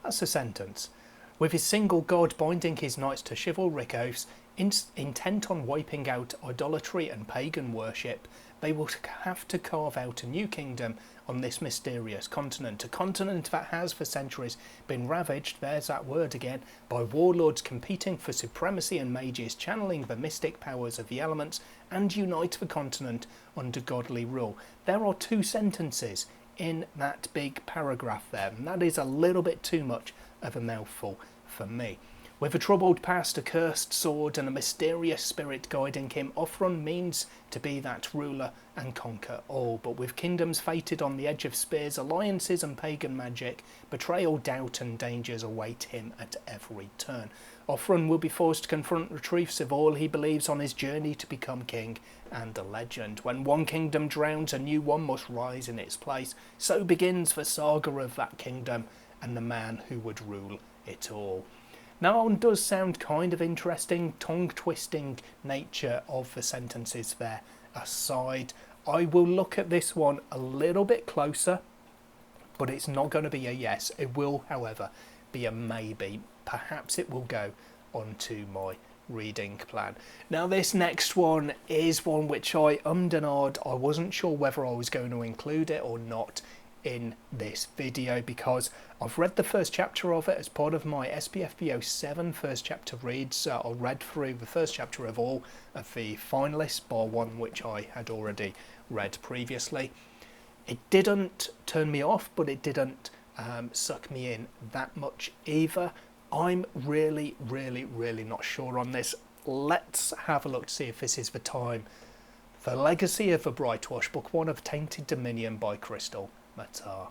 That's a sentence. With his single god binding his knights to chivalric oaths, intent on wiping out idolatry and pagan worship, they will have to carve out a new kingdom on this mysterious continent, a continent that has for centuries been ravaged, there's that word again, by warlords competing for supremacy and mages channeling the mystic powers of the elements and unite the continent under godly rule. There are 2 sentences in that big paragraph there, and that is a little bit too much of a mouthful for me. With a troubled past, a cursed sword, and a mysterious spirit guiding him, Offrun means to be that ruler and conquer all. But with kingdoms fated on the edge of spears, alliances and pagan magic, betrayal, doubt and dangers await him at every turn. Offrun will be forced to confront the truths of all he believes on his journey to become king and a legend. When one kingdom drowns, a new one must rise in its place. So begins the saga of that kingdom and the man who would rule it all. Now, that one does sound kind of interesting, tongue-twisting nature of the sentences there aside. I will look at this one a little bit closer, but it's not going to be a yes. It will, however, be a maybe. Perhaps it will go onto my reading plan. Now, this next one is one which I ummed and ahed. I wasn't sure whether I was going to include it or not in this video, because I've read the first chapter of it as part of my SPFBO 7 first chapter reads. I read through the first chapter of all of the finalists, bar one which I had already read previously. It didn't turn me off, but it didn't suck me in that much either. I'm really not sure on this. Let's have a look to see if this is the time. The Legacy of the Brightwash, Book 1 of Tainted Dominion by Crystal Matar.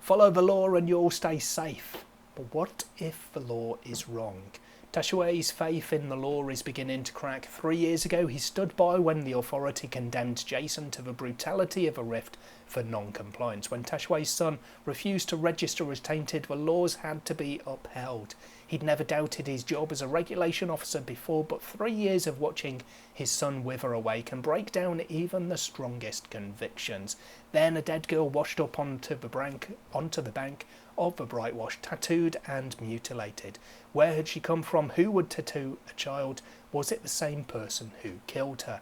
Follow the law and you'll stay safe. But what if the law is wrong? Tashue's faith in the law is beginning to crack. 3 years ago, he stood by when the authority condemned Jason to the brutality of a rift for non-compliance. When Tashue's son refused to register as tainted, the laws had to be upheld. He'd never doubted his job as a regulation officer before, but 3 years of watching his son wither away can break down even the strongest convictions. Then a dead girl washed up onto the bank of the Brightwash, tattooed and mutilated. Where had she come from? Who would tattoo a child? Was it the same person who killed her?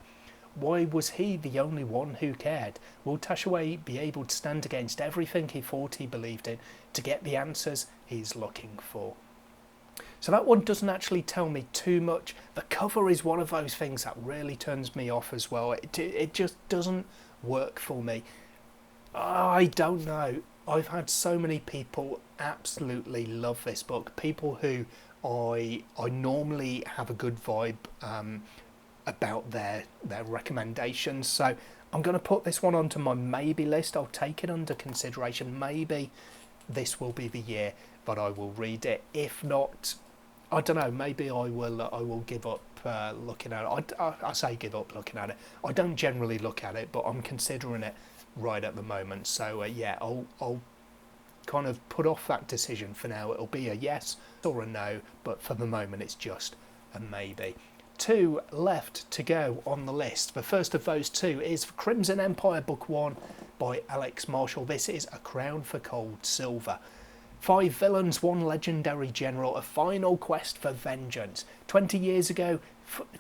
Why was he the only one who cared? Will Tashue be able to stand against everything he thought he believed in to get the answers he's looking for? So that one doesn't actually tell me too much. The cover is one of those things that really turns me off as well. It just doesn't work for me. I don't know. I've had so many people absolutely love this book. People who I normally have a good vibe about their recommendations. So I'm going to put this one onto my maybe list. I'll take it under consideration. Maybe this will be the year that I will read it. If not, I don't know. Maybe I will give up looking at it. I say give up looking at it. I don't generally look at it, but I'm considering it right at the moment. So yeah, I'll kind of put off that decision for now. It'll be a yes or a no, but for the moment it's just a maybe. 2 left to go on the list. The first of those 2 is Crimson Empire Book 1 by Alex Marshall. This is A Crown for Cold Silver. 5 villains, 1 legendary general, a final quest for vengeance. 20 years ago,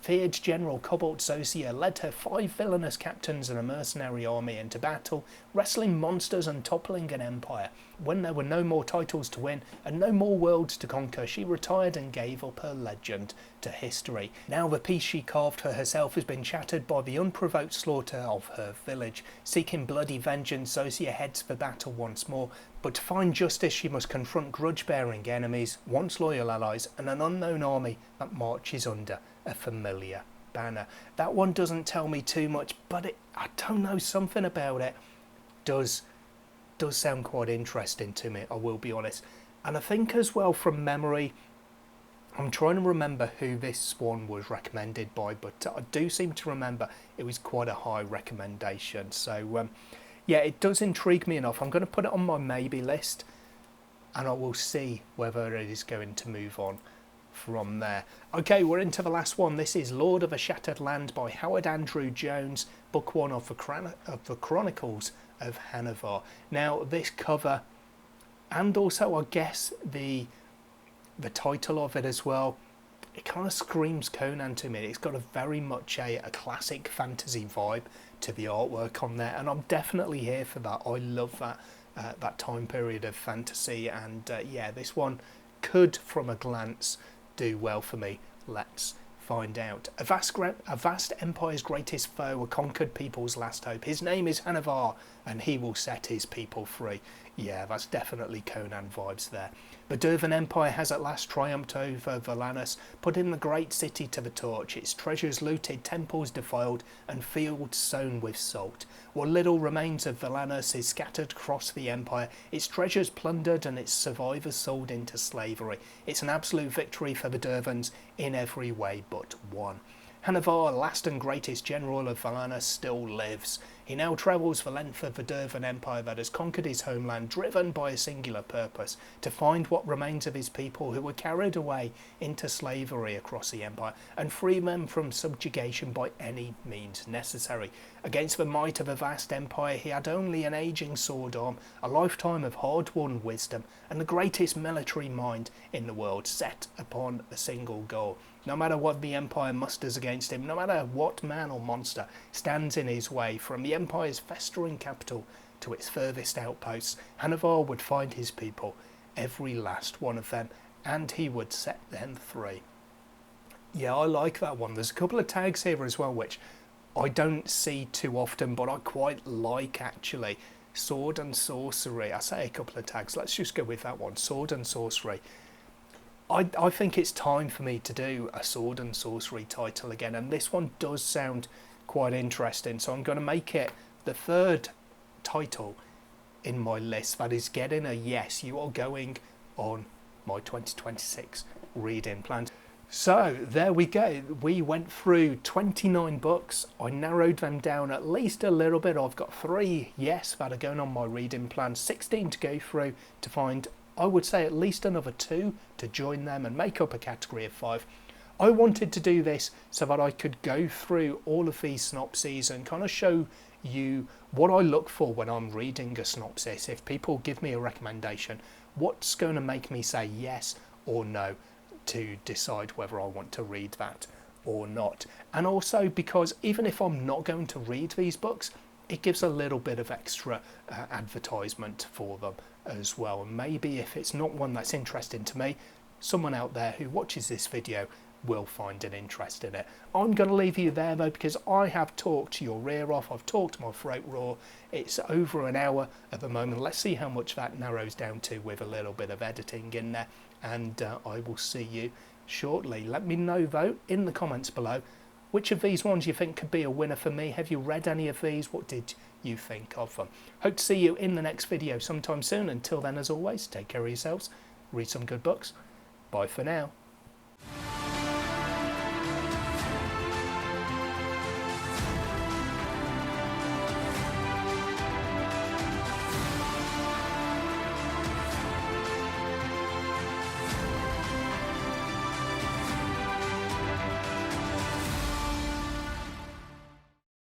feared General Cobalt Zosia led her 5 villainous captains and a mercenary army into battle, wrestling monsters and toppling an empire. When there were no more titles to win and no more worlds to conquer, she retired and gave up her legend to history. Now the peace she carved for herself has been shattered by the unprovoked slaughter of her village. Seeking bloody vengeance, Zosia heads for battle once more, but to find justice she must confront grudge-bearing enemies, once loyal allies, and an unknown army that marches under a familiar banner. That one doesn't tell me too much, but I don't know, something about it does sound quite interesting to me, I will be honest. And I think as well, from memory, I'm trying to remember who this one was recommended by, but I do seem to remember it was quite a high recommendation. So yeah, it does intrigue me enough. I'm going to put it on my maybe list, and I will see whether it is going to move on from there. Okay, we're into the last one. This is Lord of a Shattered Land by Howard Andrew Jones, Book 1 of the Chronicles of Hanavar. Now, this cover, and also I guess the title of it as well, it kind of screams Conan to me. It's got a very much a classic fantasy vibe to the artwork on there, and I'm definitely here for that. I love that time period of fantasy, and yeah, this one could, from a glance, do well for me. Let's find out. A vast empire's greatest foe, a conquered people's last hope. His name is Hanavar, and he will set his people free. Yeah, that's definitely Conan vibes there. The Dervan Empire has at last triumphed over Valanus, putting the great city to the torch, its treasures looted, temples defiled, and fields sown with salt. What little remains of Valanus is scattered across the empire, its treasures plundered and its survivors sold into slavery. It's an absolute victory for the Dervans in every way but one. Hanavar, last and greatest general of Valanus, still lives. He now travels the length of the Dervan Empire that has conquered his homeland, driven by a singular purpose, to find what remains of his people who were carried away into slavery across the empire, and free them from subjugation by any means necessary. Against the might of a vast empire, he had only an aging sword arm, a lifetime of hard-won wisdom, and the greatest military mind in the world, set upon a single goal. No matter what the Empire musters against him, no matter what man or monster stands in his way, from the Empire's festering capital to its furthest outposts, Hanavar would find his people, every last one of them, and he would set them free. Yeah, I like that one. There's a couple of tags here as well, which I don't see too often, but I quite like actually. Sword and sorcery. I say a couple of tags. Let's just go with that one. Sword and sorcery. I think it's time for me to do a sword and sorcery title again, and this one does sound quite interesting, so I'm going to make it the third title in my list that is getting a yes. You are going on my 2026 reading plan. So there we go. We went through 29 books. I narrowed them down at least a little bit. I've got 3 yes that are going on my reading plan, 16 to go through to find, I would say, at least another 2 to join them and make up a category of 5. I wanted to do this so that I could go through all of these synopses and kind of show you what I look for when I'm reading a synopsis. If people give me a recommendation, what's going to make me say yes or no to decide whether I want to read that or not. And also because even if I'm not going to read these books, it gives a little bit of extra advertisement for them as well. And maybe if it's not one that's interesting to me, someone out there who watches this video will find an interest in it. I'm going to leave you there though, because I have talked your ear off. I've talked my throat raw. It's over an hour at the moment. Let's see how much that narrows down to with a little bit of editing in there, and I will see you shortly. Let me know though in the comments below which of these ones you think could be a winner for me. Have you read any of these? What did you think of them? Hope to see you in the next video sometime soon. Until then, as always, take care of yourselves, read some good books. Bye for now.